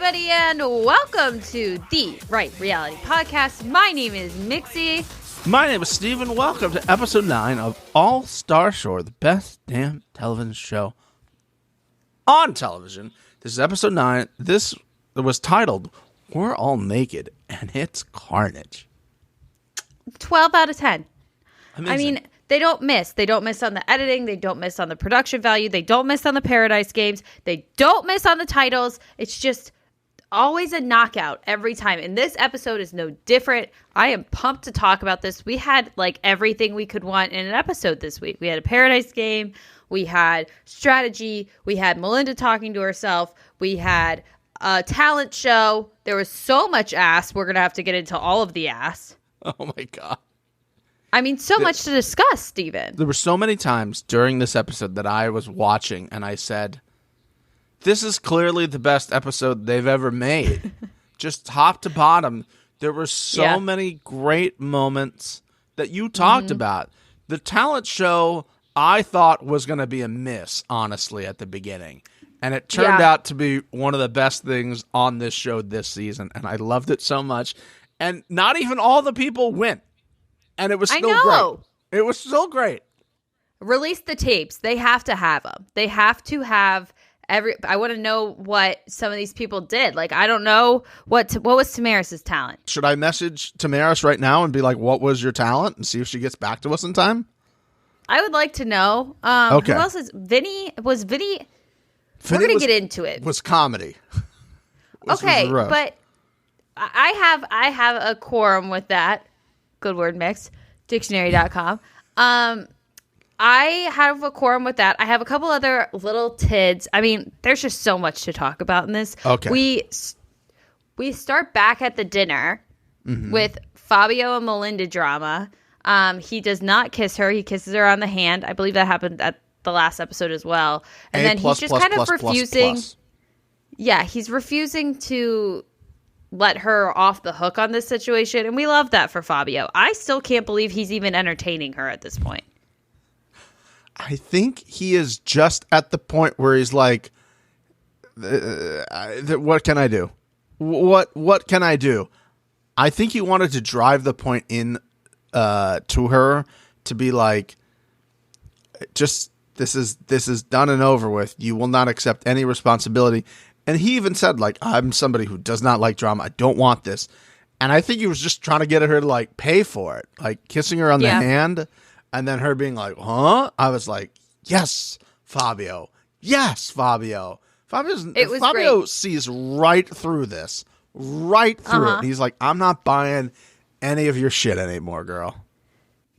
everybody, and welcome to the Right Reality Podcast. My name is Mixie. My name is Steven. Welcome to episode 9 of All Star Shore, the best damn television show on television. This is episode 9. This was titled, We're All Naked, and it's carnage. 12 out of 10. Amazing. I mean, they don't miss. They don't miss on the editing. They don't miss on the production value. They don't miss on the Paradise Games. They don't miss on the titles. It's just always a knockout every time. And this episode is no different. I am pumped to talk about this. We had like everything we could want in an episode this week. We had a Paradise Game. We had strategy. We had Melinda talking to herself. We had a talent show. There was so much ass. We're going to have to get into all of the ass. Oh my God. I mean, so much to discuss, Steven. There were so many times during this episode that I was watching and I said, this is clearly the best episode they've ever made. Just top to bottom. There were so many great moments that you talked about. The talent show, I thought was going to be a miss, honestly, at the beginning. And it turned out to be one of the best things on this show this season. And I loved it so much. And not even all the people went. And it was still great. It was still great. Release the tapes. They have to have them. They have to have I want to know what some of these people did. Like, I don't know what was Tamaris' talent. Should I message Tamaris right now and be like, what was your talent? And see if she gets back to us in time? I would like to know. Okay. Who else is Vinny? Was Vinny? We're going to get into it. Was comedy. Okay, but I have a quorum with that. Good word mix. Dictionary.com. I have a quorum with that. I have a couple other little tids. I mean, there's just so much to talk about in this. Okay. We start back at the dinner with Fabio and Melinda drama. He does not kiss her. He kisses her on the hand. I believe that happened at the last episode as well. And then he's just kind of refusing. Yeah, he's refusing to let her off the hook on this situation. And we love that for Fabio. I still can't believe he's even entertaining her at this point. I think he is just at the point where he's like, what can I do? What can I do? I think he wanted to drive the point in to her to be like, just this is done and over with. You will not accept any responsibility. And he even said, like, I'm somebody who does not like drama. I don't want this. And I think he was just trying to get her to, like, pay for it. Like, kissing her on the hand. And then her being like, huh? I was like, yes, Fabio. Yes, Fabio. Fabio sees right through this. Right through it. He's like, I'm not buying any of your shit anymore, girl.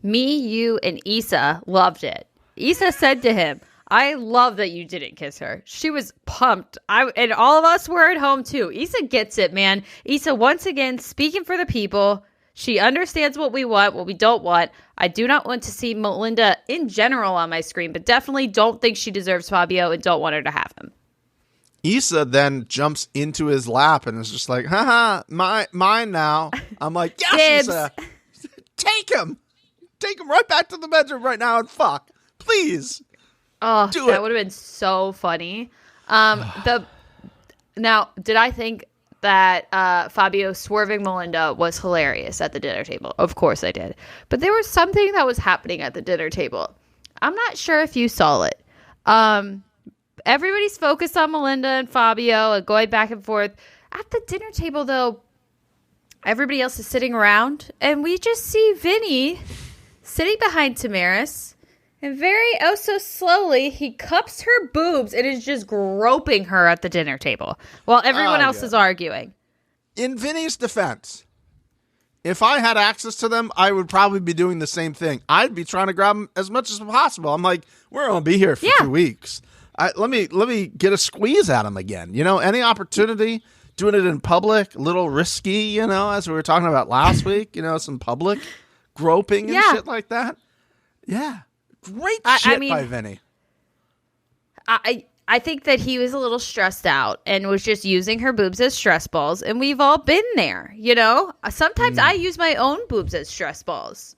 Me, you, and Issa loved it. Issa said to him, I love that you didn't kiss her. She was pumped. And all of us were at home, too. Issa gets it, man. Issa, once again, speaking for the people. She understands what we want, what we don't want. I do not want to see Melinda in general on my screen, but definitely don't think she deserves Fabio and don't want her to have him. Issa then jumps into his lap and is just like, haha, mine now. I'm like, yes, Issa. Take him. Take him right back to the bedroom right now and fuck. Please. Oh, that would have been so funny. Now, did I think that Fabio swerving Melinda was hilarious at the dinner table? Of course I did. But there was something that was happening at the dinner table. I'm not sure if you saw it. Everybody's focused on Melinda and Fabio and going back and forth. At the dinner table, though, everybody else is sitting around, and we just see Vinny sitting behind Tamaris. And very so slowly, he cups her boobs and is just groping her at the dinner table while everyone else is arguing. In Vinny's defense, if I had access to them, I would probably be doing the same thing. I'd be trying to grab them as much as possible. I'm like, we're going to be here for 2 weeks. Let me get a squeeze at them again. You know, any opportunity, doing it in public, a little risky, you know, as we were talking about last week, you know, some public groping and shit like that. Yeah. Great shit by Vinny. I think that he was a little stressed out and was just using her boobs as stress balls. And we've all been there, you know? Sometimes I use my own boobs as stress balls.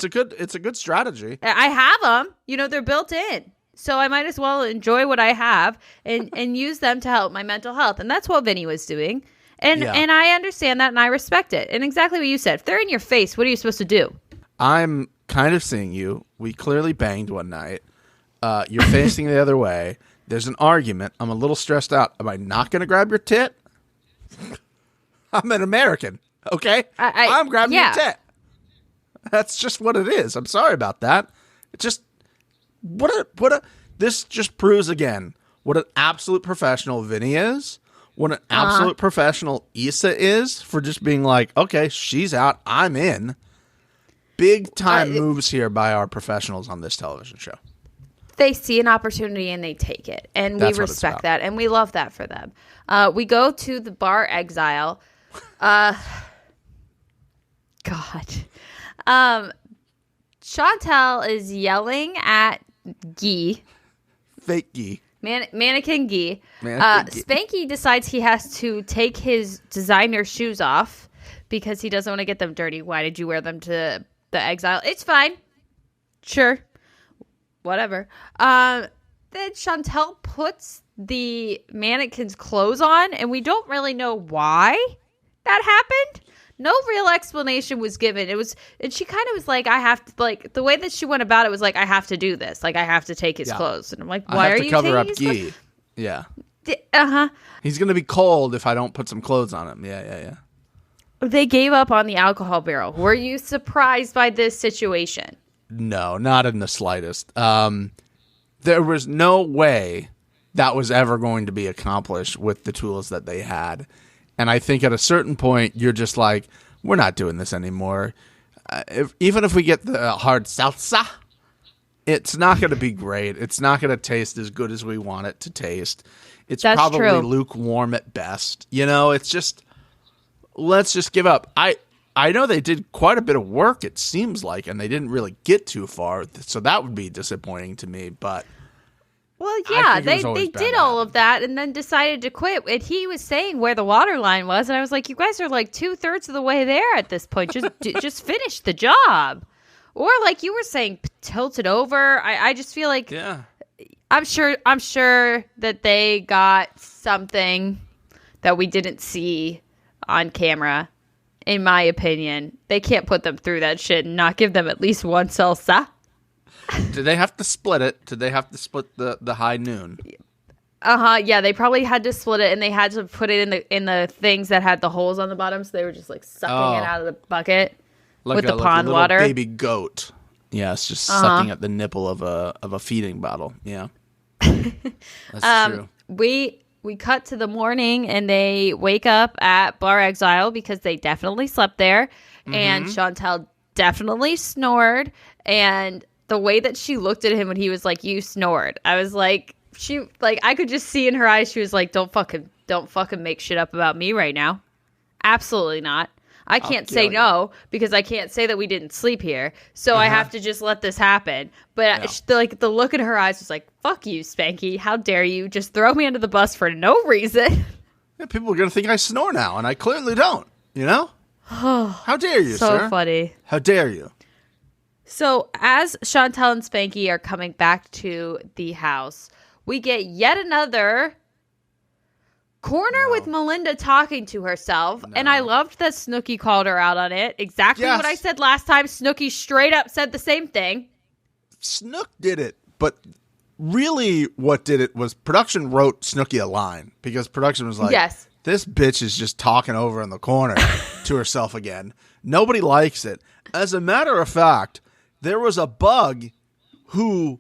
It's a good strategy. I have them. You know, they're built in. So I might as well enjoy what I have and use them to help my mental health. And that's what Vinny was doing. And I understand that and I respect it. And exactly what you said. If they're in your face, what are you supposed to do? I'm kind of seeing you. We clearly banged one night. You're facing the other way. There's an argument. I'm a little stressed out. Am I not going to grab your tit? I'm an American, okay? I'm grabbing your tit. That's just what it is. I'm sorry about that. It just this just proves again what an absolute professional Vinny is, what an absolute professional Issa is for just being like, okay, she's out, I'm in. Big time moves here by our professionals on this television show. They see an opportunity and they take it, and we respect that, and we love that for them. We go to the bar exile. God. Chantel is yelling at Guy. Fake Guy. Mannequin Guy. Spanky decides he has to take his designer shoes off because he doesn't want to get them dirty. Why did you wear them to the exile? It's fine. Sure. Whatever. Then Chantel puts the mannequin's clothes on, and we don't really know why that happened. No real explanation was given. And she kind of was like, I have to, like, the way that she went about it was like, I have to do this. Like, I have to take his clothes. And I'm like, why are you taking his clothes? Yeah. Uh-huh. He's going to be cold if I don't put some clothes on him. Yeah. They gave up on the alcohol barrel. Were you surprised by this situation? No, not in the slightest. There was no way that was ever going to be accomplished with the tools that they had. And I think at a certain point, you're just like, we're not doing this anymore. Even if we get the hard salsa, it's not going to be great. It's not going to taste as good as we want it to taste. That's probably true. Lukewarm at best. You know, it's just, let's just give up. I know they did quite a bit of work, it seems like, and they didn't really get too far. So that would be disappointing to me. But well, yeah, they did all of that and then decided to quit. And he was saying where the water line was, and I was like, you guys are like 2/3 of the way there at this point. Just finish the job, or like you were saying, tilt it over. I just feel like I'm sure that they got something that we didn't see on camera. In my opinion, they can't put them through that shit and not give them at least one salsa. Did they have to split it? Did they have to split the high noon? Yeah, they probably had to split it, and they had to put it in the things that had the holes on the bottom, so they were just like sucking it out of the bucket with the pond water. Baby goat. Yes, just sucking at the nipple of a feeding bottle. Yeah, that's true. We cut to the morning, and they wake up at Bar Exile because they definitely slept there, and Chantel definitely snored, and the way that she looked at him when he was like, you snored, I was like, I could just see in her eyes, she was like, don't fucking make shit up about me right now. Absolutely not. I can't say no because I can't say that we didn't sleep here. So I have to just let this happen. But the look in her eyes was like, fuck you, Spanky. How dare you just throw me under the bus for no reason? Yeah, people are going to think I snore now, and I clearly don't, you know? How dare you, sir? So funny. How dare you? So as Chantel and Spanky are coming back to the house, we get yet another corner with Melinda talking to herself, and I loved that Snooki called her out on it. Exactly what I said last time. Snooki straight up said the same thing. Snook did it, but really what did it was production wrote Snooki a line because production was like, this bitch is just talking over in the corner to herself again. Nobody likes it. As a matter of fact, there was a bug who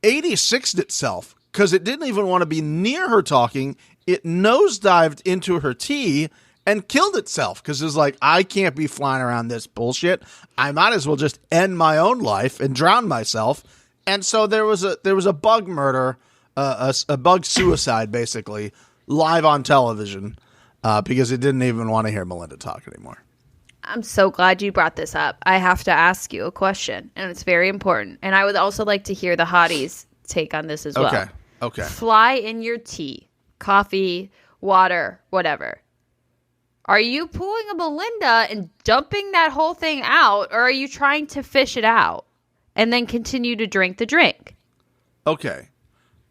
86'd itself because it didn't even want to be near her talking. It nosedived into her tea and killed itself because it was like, I can't be flying around this bullshit. I might as well just end my own life and drown myself. And so there was a bug murder, a bug suicide, basically, live on television because it didn't even want to hear Melinda talk anymore. I'm so glad you brought this up. I have to ask you a question, and it's very important. And I would also like to hear the hotties' take on this as well. Okay. Fly in your tea. Coffee, water, whatever. Are you pulling a Melinda and dumping that whole thing out, or are you trying to fish it out and then continue to drink the drink? Okay.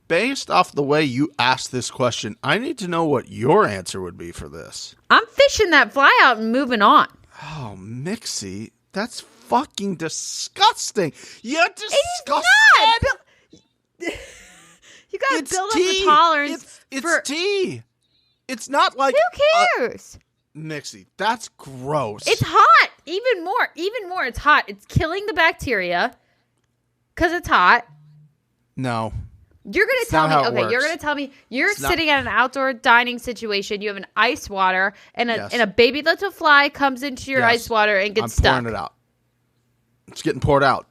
Based off the way you asked this question, I need to know what your answer would be for this. I'm fishing that fly out and moving on. Oh, Mixie, that's fucking disgusting. You're disgusting. You gotta build up the tolerance. It's tea. It's not like... Who cares? Mixie, that's gross. It's hot. Even more. It's hot. It's killing the bacteria because it's hot. No. You're going to tell me, okay, you're going to tell me you're sitting at an outdoor dining situation. You have an ice water and a baby little fly comes into your ice water and gets stuck. I'm pouring it out. It's getting poured out.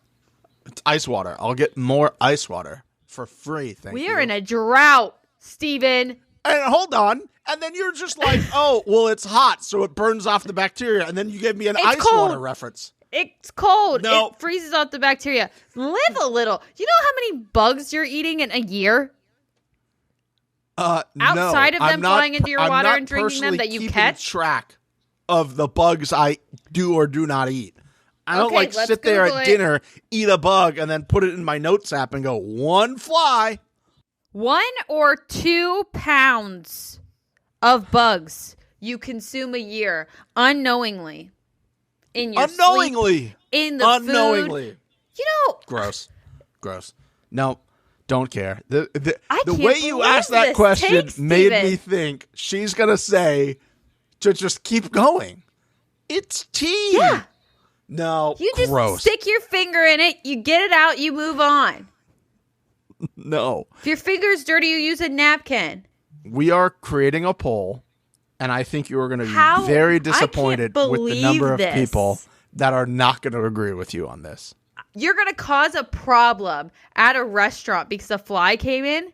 It's ice water. I'll get more ice water for free. Thank you. We are in a drought, Steven. And hold on. And then you're just like, oh, well, it's hot, so it burns off the bacteria. And then you gave me an ice water reference. It's cold. No. It freezes off the bacteria. Live a little. You know how many bugs you're eating in a year? Outside of them flying into your water and drinking them that you catch? I'm track of the bugs I do or do not eat. I don't sit there at dinner, eat a bug, and then put it in my notes app and go, 1 fly. 1 or 2 pounds of bugs you consume a year unknowingly. In your sleep, in the food. You know. Gross. No, don't care. The can't way you asked that question made me think she's going to say to just keep going. It's tea. Yeah. No, you just stick your finger in it, you get it out, you move on. No. If your finger's dirty, you use a napkin. We are creating a poll. And I think you are going to be very disappointed with the number of people that are not going to agree with you on this. You're going to cause a problem at a restaurant because a fly came in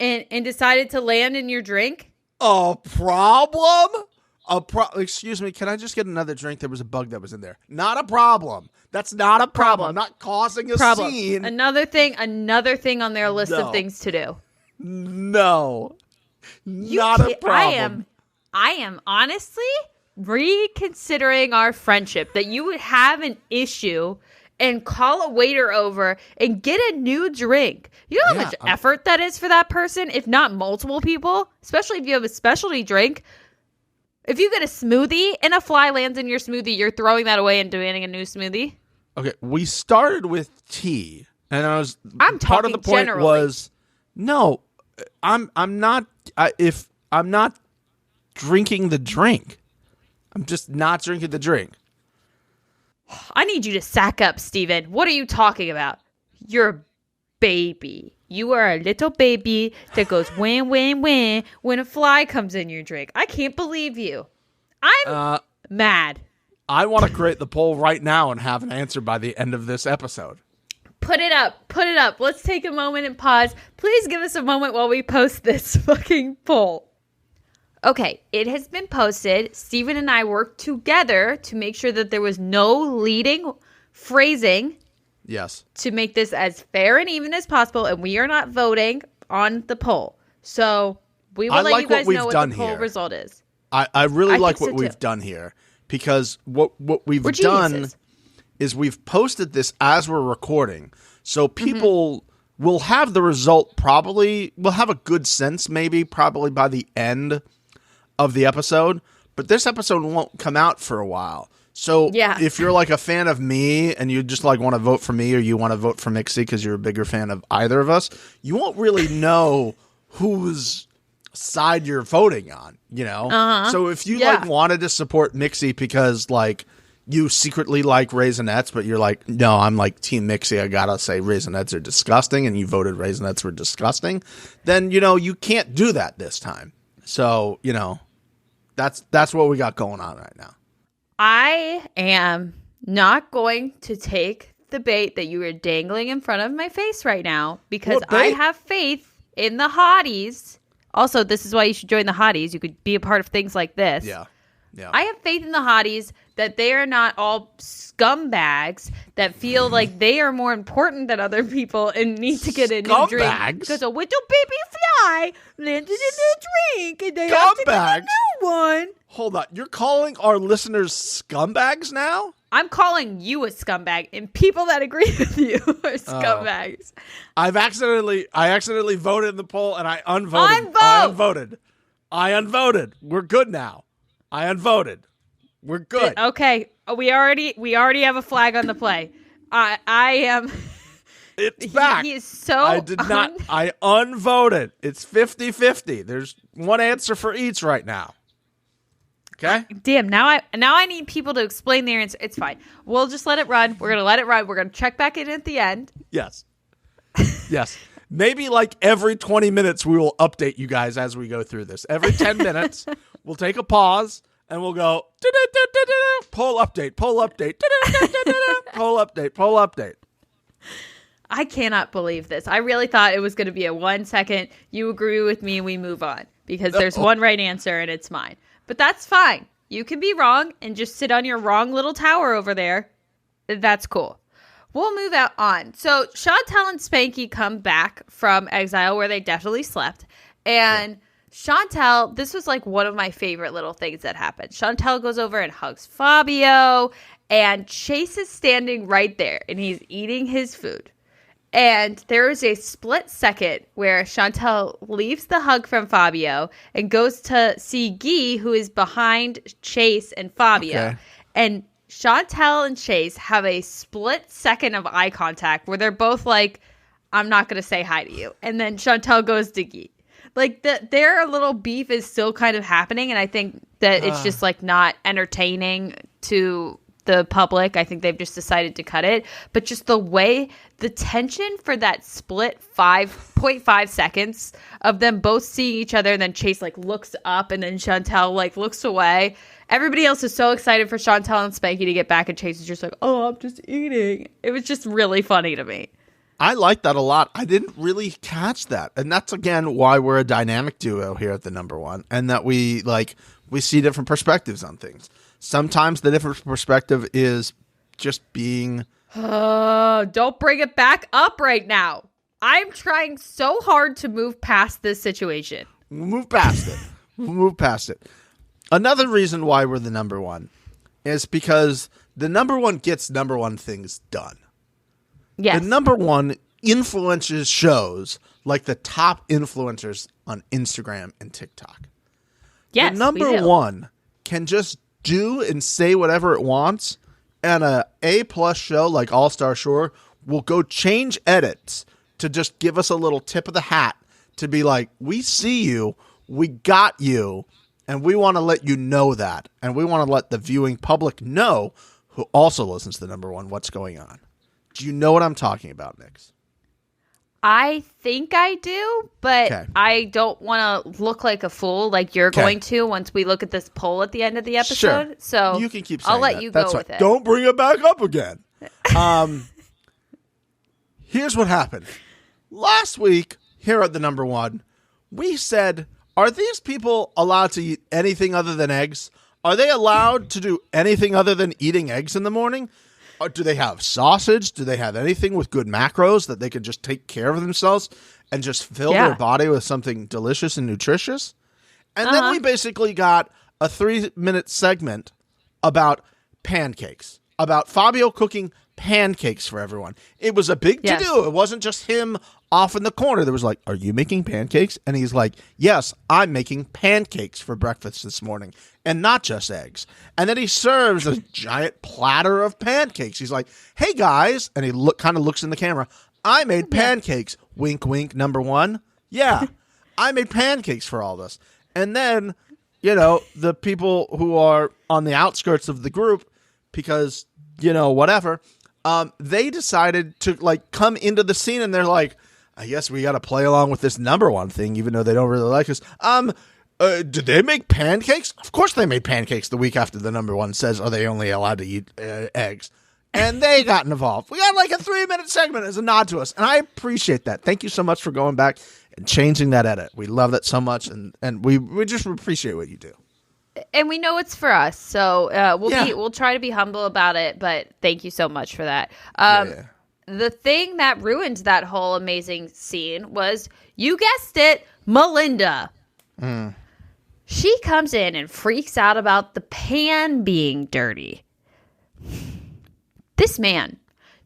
and decided to land in your drink? A problem? Excuse me, can I just get another drink? There was a bug that was in there. Not a problem. That's not a problem. I'm not causing a scene. Another thing on their list of things to do. No. Not a problem. I am honestly reconsidering our friendship, that you would have an issue and call a waiter over and get a new drink. You know how much effort that is for that person, if not multiple people, especially if you have a specialty drink. If you get a smoothie and a fly lands in your smoothie, you're throwing that away and demanding a new smoothie. Okay, we started with tea, and I'm part of the point generally. Was no, I'm not drinking the drink. I'm just not drinking the drink. I need you to sack up, Steven. What are you talking about? You're a baby. You are a little baby that goes wham, wham, wham when a fly comes in your drink. I can't believe you. I'm mad. I want to create the poll right now and have an answer by the end of this episode. Put it up. Let's take a moment and pause. Please give us a moment while we post this fucking poll. Okay, it has been posted. Steven and I worked together to make sure that there was no leading phrasing. Yes. To make this as fair and even as possible, and we are not voting on the poll. So we will let you guys know what the poll result is. I really like what we've done here, because what we've done is we've posted this as we're recording. So people will have the result probably, will have a good sense probably by the end of the episode, but this episode won't come out for a while. So if you're like a fan of me and you just like want to vote for me, or you want to vote for Mixie because you're a bigger fan of either of us, you won't really know whose side you're voting on, you know? So if you like wanted to support Mixie because like you secretly like Raisinets, but you're like, no, I'm like Team Mixie, I gotta say Raisinets are disgusting, and you voted Raisinets were disgusting, then, you know, you can't do that this time. So, you know, that's what we got going on right now. I am not going to take the bait that you are dangling in front of my face right now, because I have faith in the hotties. Also, this is why you should join the hotties. You could be a part of things like this. Yeah. I have faith in the hotties that they are not all scumbags that feel like they are more important than other people and need to get a new drink because a little baby fly landed in their drink and they have to get a new one. Hold on. You're calling our listeners scumbags now? I'm calling you a scumbag, and people that agree with you are scumbags. I accidentally voted in the poll, and I unvoted. I unvoted. We're good now. I unvoted. We're good. Okay, we already have a flag on the play. I am. It's back. He is so. I did not. I unvoted. It's 50-50. There's one answer for each right now. Okay. Damn. Now I need people to explain their answer. It's fine. We'll just let it run. We're gonna let it run. We're gonna check back in at the end. Yes. Yes. Maybe like every 20 minutes we will update you guys as we go through this. Every 10 minutes we'll take a pause and we'll go poll update, poll update, poll update, poll update. I cannot believe this. I really thought it was going to be a 1 second. You agree with me and we move on because there's one right answer and it's mine. But that's fine. You can be wrong and just sit on your wrong little tower over there. That's cool. We'll move on. So Chantel and Spanky come back from exile where they definitely slept. And Chantel, this was like one of my favorite little things that happened. Chantel goes over and hugs Fabio. And Chase is standing right there. And he's eating his food. And there is a split second where Chantel leaves the hug from Fabio and goes to see Guy, who is behind Chase and Fabio. Okay. And Chantel and Chase have a split second of eye contact where they're both like, I'm not going to say hi to you. And then Chantel goes to Guy. Like, their little beef is still kind of happening. And I think that it's just like not entertaining to the public. I think they've just decided to cut it. But just the way, the tension for that split 5.5 seconds of them both seeing each other, and then Chase like looks up and then Chantel like looks away. Everybody else is so excited for Chantel and Spanky to get back, and Chase is just like, oh, I'm just eating. It was just really funny to me. I like that a lot. I didn't really catch that. And that's, again, why we're a dynamic duo here at the number one, and that we see different perspectives on things. Sometimes the different perspective is just being... don't bring it back up right now. I'm trying so hard to move past this situation. We'll move past it. Another reason why we're the number one is because the number one gets number one things done. Yes. The number one influences shows like the top influencers on Instagram and TikTok. Yes, the number one can just do and say whatever it wants, and a A+ show like All Star Shore will go change edits to just give us a little tip of the hat to be like, we see you, we got you, and we want to let you know that, and we want to let the viewing public know, who also listens to the number one, what's going on. Do you know what I'm talking about, Nix? I think I do, but okay. I don't want to look like a fool like you're going to once we look at this poll at the end of the episode. Sure. So you can keep saying I'll let you go with it. Don't bring it back up again. Here's what happened. Last week, here at the number one, we said, are these people allowed to eat anything other than eggs? Are they allowed to do anything other than eating eggs in the morning? Or do they have sausage? Do they have anything with good macros that they could just take care of themselves and just fill their body with something delicious and nutritious? And then we basically got a 3-minute segment about pancakes, about Fabio cooking pancakes for everyone. It was a big to-do. It wasn't just him off in the corner. There was like, are you making pancakes? And he's like, yes, I'm making pancakes for breakfast this morning, and not just eggs. And then he serves a giant platter of pancakes. He's like, hey guys, and he kind of looks in the camera. I made pancakes. Wink, wink, number one. Yeah, I made pancakes for all this. And then, the people who are on the outskirts of the group, because, whatever, they decided to come into the scene, and they're like, I guess we got to play along with this number one thing, even though they don't really like us. Did they make pancakes? Of course they made pancakes the week after the number one says, are they only allowed to eat eggs? And they got involved. We got a 3-minute segment as a nod to us, and I appreciate that. Thank you so much for going back and changing that edit. We love that so much, and we just appreciate what you do. And we know it's for us, so we'll try to be humble about it, but thank you so much for that. The thing that ruined that whole amazing scene was, you guessed it, Melinda. She comes in and freaks out about the pan being dirty. This man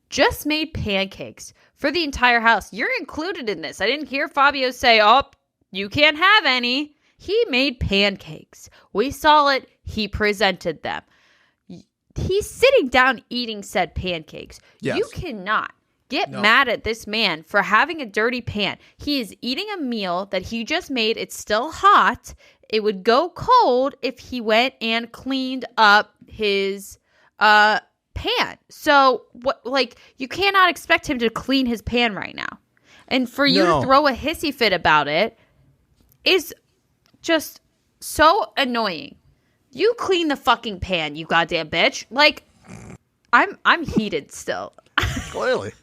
just made pancakes for the entire house. You're included in this. I didn't hear Fabio say, oh, you can't have any. He made pancakes. We saw it. He presented them. He's sitting down eating said pancakes. Yes. You cannot get mad at this man for having a dirty pan. He is eating a meal that he just made. It's still hot. It would go cold if he went and cleaned up his pan. So what? Like, you cannot expect him to clean his pan right now. And for you to throw a hissy fit about it is just so annoying. You clean the fucking pan, you goddamn bitch. Like, I'm heated still. Clearly,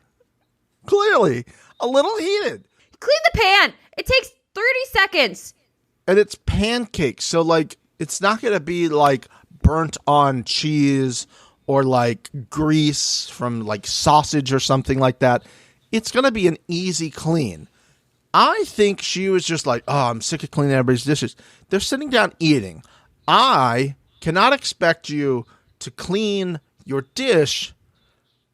a little heated. Clean the pan. It takes 30 seconds. And it's pancakes, so like it's not gonna be like burnt on cheese or like grease from like sausage or something like that. It's gonna be an easy clean. I think she was just like, oh, I'm sick of cleaning everybody's dishes. They're sitting down eating. I cannot expect you to clean your dish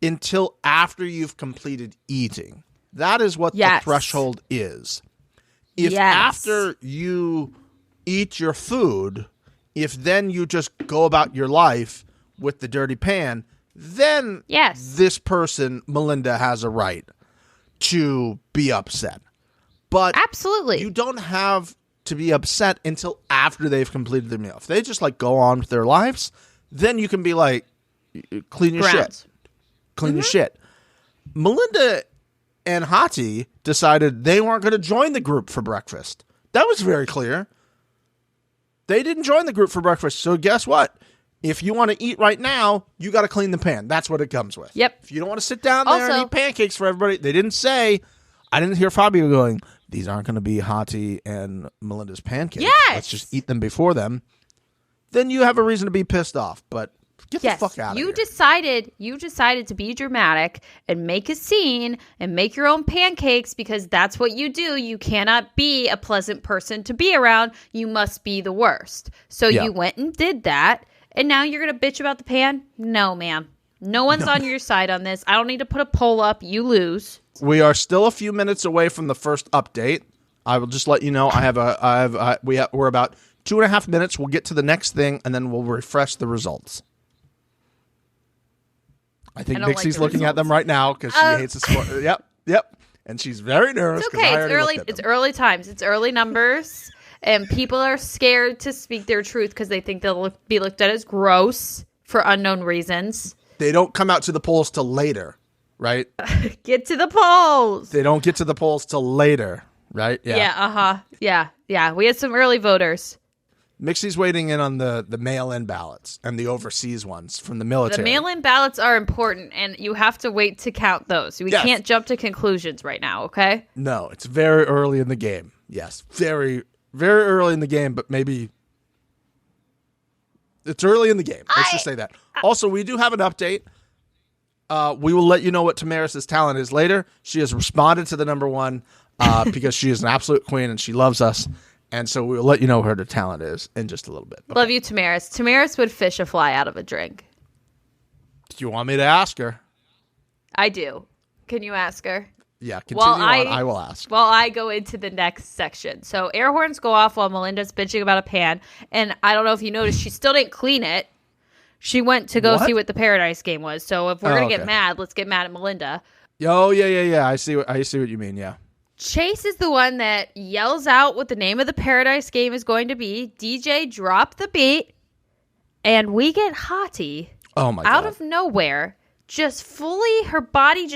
until after you've completed eating. That is what the threshold is. If after you eat your food, if then you just go about your life with the dirty pan, then this person, Melinda, has a right to be upset. But absolutely, you don't have to be upset until after they've completed their meal. If they just like go on with their lives, then you can be like, clean your shit. Clean your shit. Melinda and Hati decided they weren't going to join the group for breakfast. That was very clear. They didn't join the group for breakfast. So guess what? If you want to eat right now, you got to clean the pan. That's what it comes with. Yep. If you don't want to sit down there and eat pancakes for everybody, they didn't say, I didn't hear Fabio going, these aren't going to be Hati and Melinda's pancakes. Yes. Let's just eat them before them. Then you have a reason to be pissed off. But get the fuck out of here. You decided to be dramatic and make a scene and make your own pancakes because that's what you do. You cannot be a pleasant person to be around. You must be the worst. So you went and did that. And now you're going to bitch about the pan? No, ma'am. No one's on your side on this. I don't need to put a poll up. You lose. We are still a few minutes away from the first update. I will just let you know. We're about 2.5 minutes. We'll get to the next thing, and then we'll refresh the results. I think Nixie's looking at them right now because she hates the score. Yep. And she's very nervous. It's okay. It's early. It's early times. It's early numbers, and people are scared to speak their truth because they think they'll be looked at as gross for unknown reasons. They don't come out to the polls till later, right? Get to the polls. They don't get to the polls till later, right? Yeah. Yeah. We had some early voters. Mixie's waiting in on the mail-in ballots and the overseas ones from the military. The mail-in ballots are important, and you have to wait to count those. We can't jump to conclusions right now, okay? No, it's very early in the game. Yes, very, very early in the game, but maybe it's early in the game. Let's just say that. Also, we do have an update. We will let you know what Tamaris' talent is later. She has responded to the number one because she is an absolute queen and she loves us. And so we'll let you know what her talent is in just a little bit. Okay. Love you, Tamaris. Tamaris would fish a fly out of a drink. Do you want me to ask her? I do. Can you ask her? Yeah, continue on. I will ask. While I go into the next section. So air horns go off while Melinda's bitching about a pan. And I don't know if you noticed, she still didn't clean it. She went to go see what the Paradise game was. So if we're going to get mad, let's get mad at Melinda. Oh, yeah. I see what you mean, yeah. Chase is the one that yells out what the name of the Paradise game is going to be. DJ drop the beat. And we get Hati out of nowhere. Just fully, her body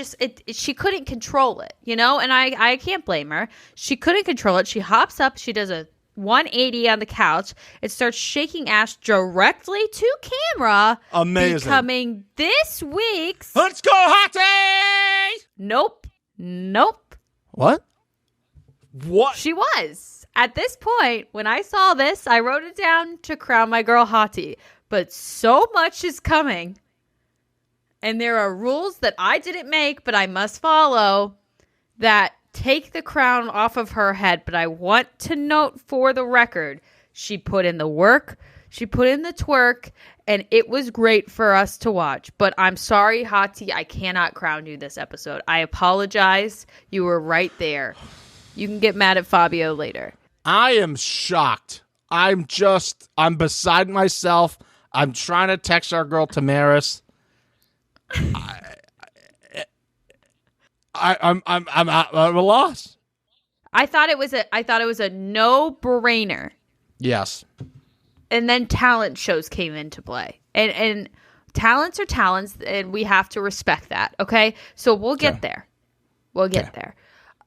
she couldn't control it, you know? And I can't blame her. She couldn't control it. She hops up. She does a 180 on the couch. It starts shaking ass directly to camera. Amazing. Becoming this week's... Let's go, Hati! Nope. What? She was. At this point, when I saw this, I wrote it down to crown my girl Hati. But so much is coming. And there are rules that I didn't make, but I must follow, that take the crown off of her head. But I want to note for the record, she put in the work She put in the twerk, and it was great for us to watch. But I'm sorry, Hati, I cannot crown you this episode. I apologize. You were right there. You can get mad at Fabio later. I am shocked. I'm beside myself. I'm trying to text our girl Tamaris. I'm at a loss. I thought it was a no-brainer. Yes. And then talent shows came into play. And talents are talents, and we have to respect that, okay? So we'll get there. We'll get there.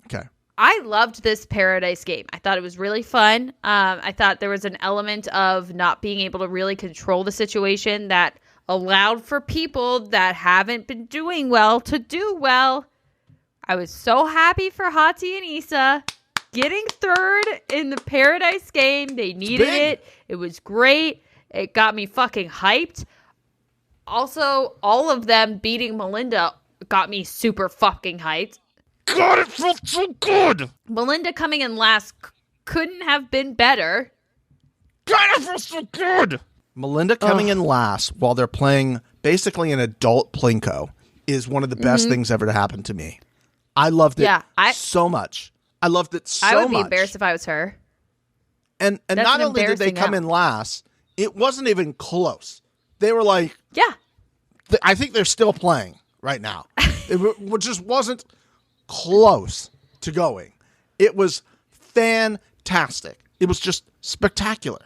Okay. I loved this Paradise game. I thought it was really fun. I thought there was an element of not being able to really control the situation that allowed for people that haven't been doing well to do well. I was so happy for Hati and Issa getting third in the Paradise game. They needed it. It was great. It got me fucking hyped. Also, all of them beating Melinda got me super fucking hyped. God, it felt so good. Melinda coming in last couldn't have been better. God, it felt so good. Melinda coming in last while they're playing basically an adult Plinko is one of the best things ever to happen to me. I loved it so much. I loved it so much. I would be embarrassed if I was her. And not only did they come in last, it wasn't even close. They were like, I think they're still playing right now. It just wasn't close to going. It was fantastic. It was just spectacular.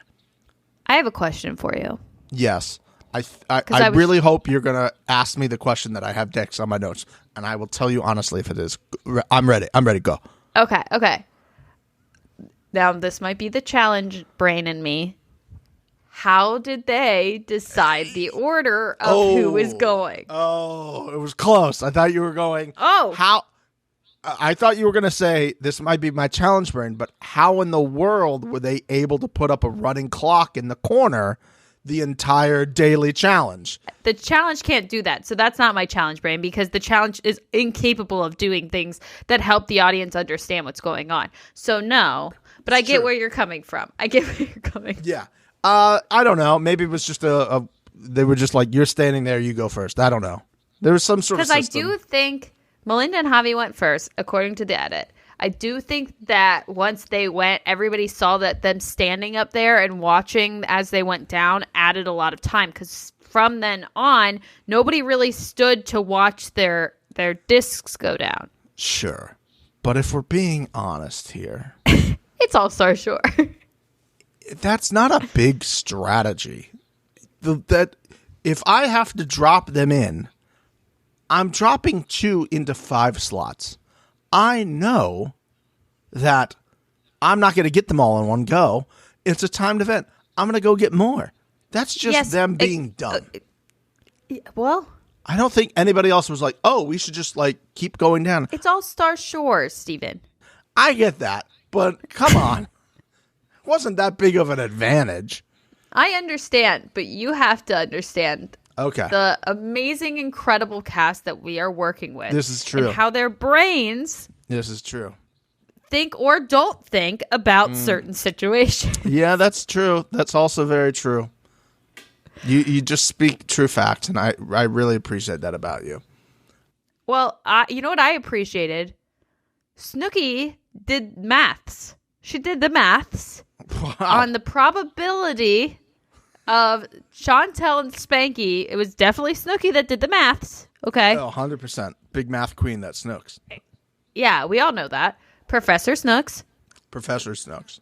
I have a question for you. Yes. I really hope you're going to ask me the question that I have next on my notes, and I will tell you honestly if it is. I'm ready. I'm ready. Go. Okay. Now, this might be the challenge brain in me. How did they decide the order of who is going? Oh, it was close. I thought you were going. I thought you were going to say, this might be my challenge brain, but how in the world were they able to put up a running clock in the corner the entire daily challenge? The challenge can't do that. So that's not my challenge brain, because the challenge is incapable of doing things that help the audience understand what's going on. So no, but I get where you're coming from. Yeah. I don't know. Maybe it was just they were just like, you're standing there, you go first. I don't know. There was some sort of system. Because I do think Melinda and Javi went first, according to the edit. I do think that once they went, everybody saw that them standing up there and watching as they went down added a lot of time. Because from then on, nobody really stood to watch their discs go down. Sure. But if we're being honest here. It's All-Star Shore. That's not a big strategy. That if I have to drop them in, I'm dropping 2 into 5 slots. I know that I'm not going to get them all in one go. It's a timed event. I'm going to go get more. That's just them being dumb. Well, I don't think anybody else was like, oh, we should just like keep going down. It's All-Star Shores, Steven. I get that, but come on. Wasn't that big of an advantage. I understand, but you have to understand the amazing, incredible cast that we are working with. This is true. And how their brains this is true. think or don't think about certain situations. Yeah, that's true. That's also very true. You just speak true facts, and I really appreciate that about you. Well, you know what I appreciated? Snooki did maths. She did the maths on the probability of Chantel and Spanky. It was definitely Snooki that did the maths. Okay. Oh, 100%. Big math queen, that Snooks. Yeah, we all know that. Professor Snooks. Professor Snooks.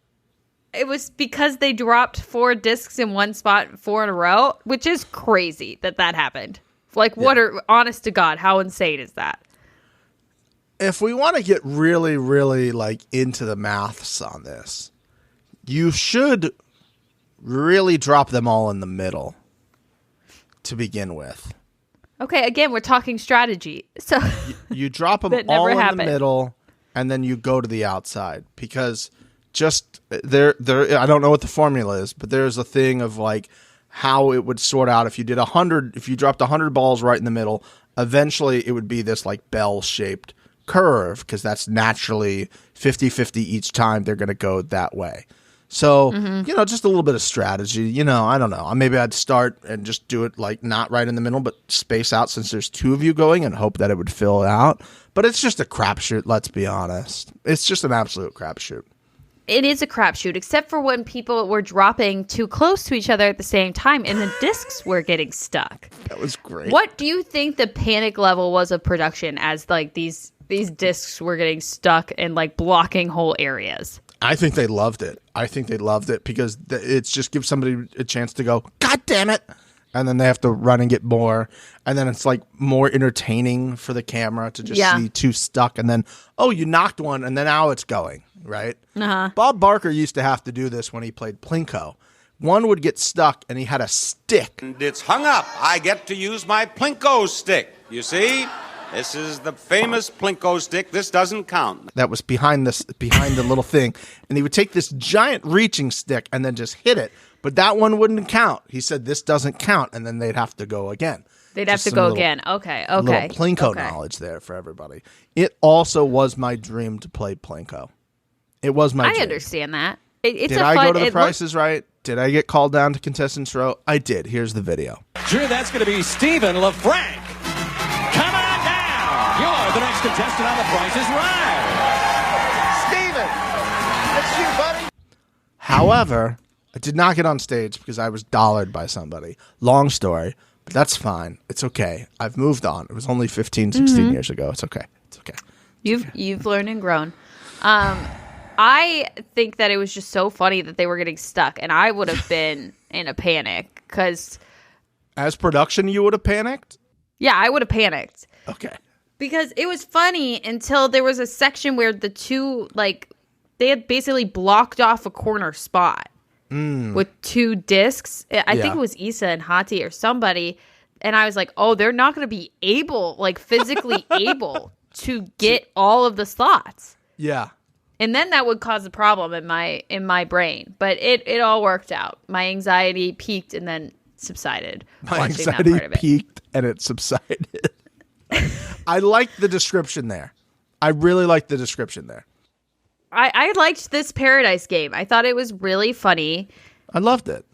It was because they dropped 4 discs in one spot 4 in a row, which is crazy that happened. Like, what are, honest to God, how insane is that? If we want to get really, really like into the maths on this, you should really drop them all in the middle to begin with. Okay, again, we're talking strategy. So you drop them all in the middle, and then you go to the outside, because just there. I don't know what the formula is, but there's a thing of like how it would sort out if you did 100. If you dropped 100 balls right in the middle, eventually it would be this like bell-shaped curve, because that's naturally 50-50 each time they're going to go that way. So, just a little bit of strategy. I don't know. Maybe I'd start and just do it like not right in the middle, but space out since there's two of you going and hope that it would fill out. But it's just a crapshoot, let's be honest. It's just an absolute crapshoot. It is a crapshoot, except for when people were dropping too close to each other at the same time and the discs were getting stuck. That was great. What do you think the panic level was of production as like these discs were getting stuck and like blocking whole areas? I think they loved it. I think they loved it because it's just gives somebody a chance to go, God damn it. And then they have to run and get more. And then it's like more entertaining for the camera to just see two stuck. And then, you knocked one. And then now it's going, right? Uh-huh. Bob Barker used to have to do this when he played Plinko. One would get stuck and he had a stick. And it's hung up. I get to use my Plinko stick. You see? This is the famous Plinko stick. This doesn't count. That was behind the little thing. And he would take this giant reaching stick and then just hit it. But that one wouldn't count. He said, this doesn't count. And then they'd have to go again. They'd have to go again. Okay. Little Plinko knowledge there for everybody. It also was my dream to play Plinko. It was my dream. I understand that. It's did I go to the Price is Right? Did I get called down to Contestants Row? I did. Here's the video. Drew, that's going to be Stephen LaFranc. Come on down. You're the next contestant on The Price is Right. Stephen, it's you, buddy. However, I did not get on stage because I was dollared by somebody. Long story, but that's fine. It's okay. I've moved on. It was only 15, 16 years ago. It's okay. It's okay. You've learned and grown. I think that it was just so funny that they were getting stuck, and I would have been in a panic because... As production, you would have panicked? Yeah, I would have panicked. Okay. Because it was funny until there was a section where the two, like, they had basically blocked off a corner spot with two discs. I think it was Issa and Hati or somebody. And I was like, they're not going to be able, like, physically able to get all of the slots. Yeah. And then that would cause a problem in my brain. But it all worked out. My anxiety peaked and then subsided. My anxiety peaked and it subsided. I liked the description there. I really liked the description there. I liked this Paradise game. I thought it was really funny. I loved it.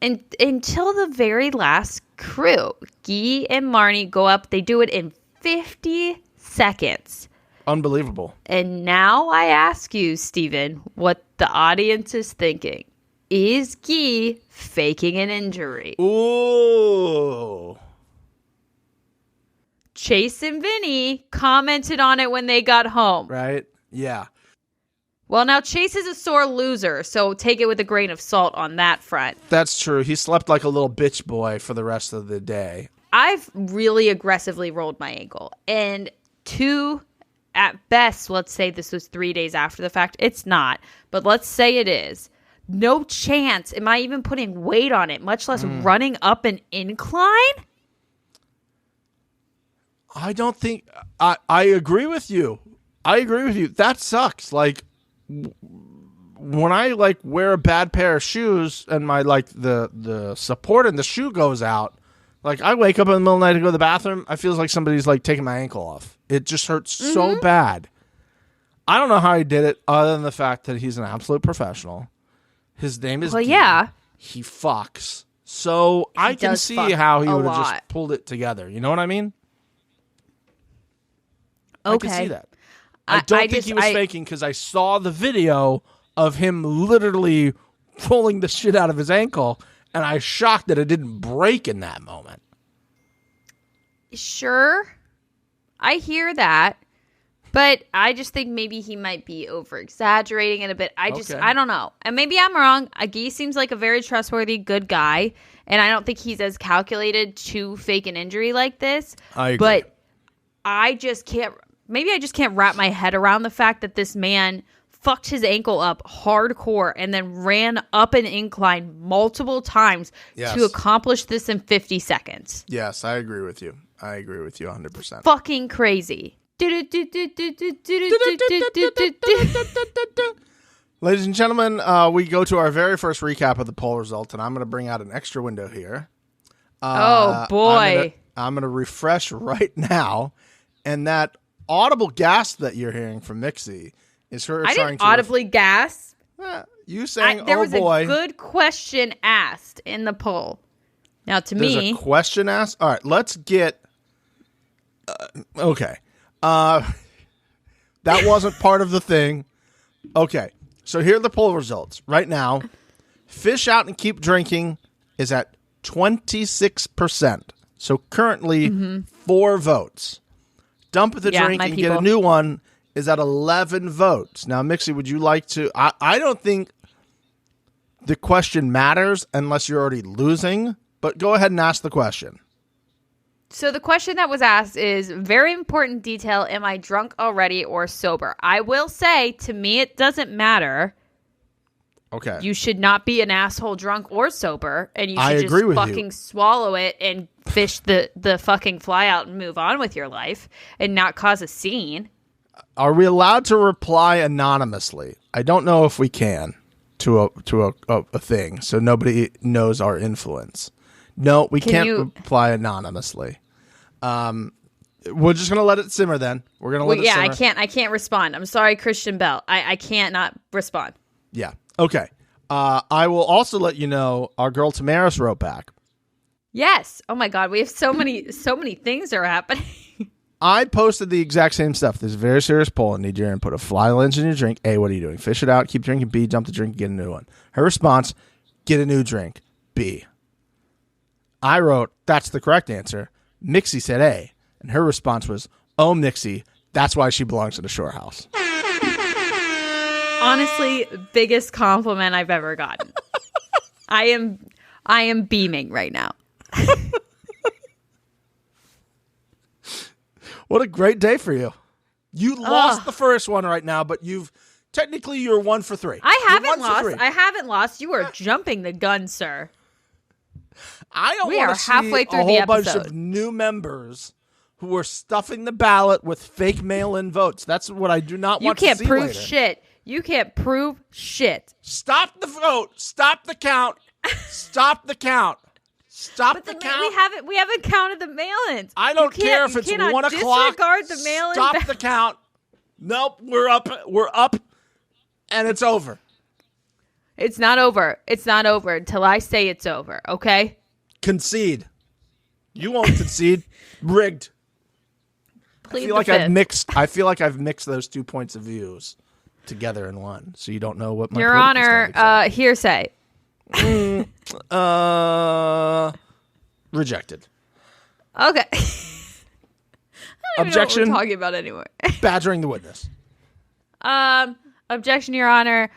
And until the very last crew. Guy and Marnie go up. They do it in 50 seconds. Unbelievable. And now I ask you, Steven, what the audience is thinking. Is Guy faking an injury? Ooh. Chase and Vinny commented on it when they got home. Right? Yeah. Well, now Chase is a sore loser, so take it with a grain of salt on that front. That's true. He slept like a little bitch boy for the rest of the day. I've really aggressively rolled my ankle. And at best, let's say this was 3 days after the fact. It's not. But let's say it is. No chance am I even putting weight on it, much less running up an incline. I don't think... I agree with you. That sucks. Like, when I, like, wear a bad pair of shoes and my, like, the support in the shoe goes out, like, I wake up in the middle of the night to go to the bathroom, I feel like somebody's, like, taking my ankle off. It just hurts so bad. I don't know how he did it other than the fact that he's an absolute professional. His name is Guy. Yeah. He fucks. So I can see how he would have just pulled it together. You know what I mean? Okay. I can see that. I don't think he was faking because I saw the video of him literally pulling the shit out of his ankle, and I was shocked that it didn't break in that moment. Sure. I hear that. But I just think maybe he might be over-exaggerating it a bit. I don't know. And maybe I'm wrong. Guy seems like a very trustworthy, good guy. And I don't think he's as calculated to fake an injury like this. I agree. But I just can't wrap my head around the fact that this man fucked his ankle up hardcore and then ran up an incline multiple times to accomplish this in 50 seconds. Yes, I agree with you. 100%. Fucking crazy. Ladies and gentlemen, we go to our very first recap of the poll result, and I'm going to bring out an extra window here. Oh, boy. I'm going to refresh right now, and that audible gasp that you're hearing from Mixie is her I didn't audibly gasp. You saying, there oh was boy. a good question asked in the poll. Now, to There's me, a question asked. All right, let's get. Okay, that wasn't part of the thing. Okay, so here are the poll results right now. Fish out and keep drinking is at 26%. So currently 4 votes. Dump the drink and get a new one is at 11 votes. Now, Mixie, would you like to? I don't think the question matters unless you're already losing. But go ahead and ask the question. So the question that was asked is very important detail. Am I drunk already or sober? I will say, to me, it doesn't matter. Okay. You should not be an asshole drunk or sober. And you should I agree just with fucking you. swallow it and fish the fucking fly out and move on with your life and not cause a scene. Are we allowed to reply anonymously? I don't know if we can to a thing, so nobody knows our influence. No, we can't reply anonymously. We're just gonna let it simmer. Then we're gonna let it simmer. I can't respond. I'm sorry, Christian Bell. I can't not respond. Yeah. Okay. I will also let you know our girl Tamaris wrote back. Yes. Oh my God, we have so many things are happening. I posted the exact same stuff. This is a very serious poll. I need your input. A fly lands in your drink. A, what are you doing? Fish it out. Keep drinking. B, dump the drink and get a new one. Her response, get a new drink. B. I wrote, that's the correct answer. Mixie said A. And her response was, oh, Mixie, that's why she belongs in a shore house. Honestly, biggest compliment I've ever gotten. I am beaming right now. What a great day for you. You lost the first one right now, but you're 1 for 3. I haven't lost. You are jumping the gun, sir. I don't We want are to see halfway through a whole the bunch episode. of new members who are stuffing the ballot with fake mail-in votes. That's what I do not want to see. You can't prove later. shit. You can't prove shit. Stop the vote. Stop the count. Stop the count. Stop the count. We haven't counted the mail-ins. I don't care if it's 1 o'clock. Disregard the mail-in. Stop the count. Nope, we're up. We're up, and it's over. It's not over. It's not over until I say it's over. Okay. Concede. You won't concede. Rigged. Plead I feel like I've mixed those 2 points of views together in one, so you don't know what my Your Honor, hearsay. Rejected. Okay. I don't even know Objection. what we're talking about anymore. Badgering the witness. Objection, Your Honor.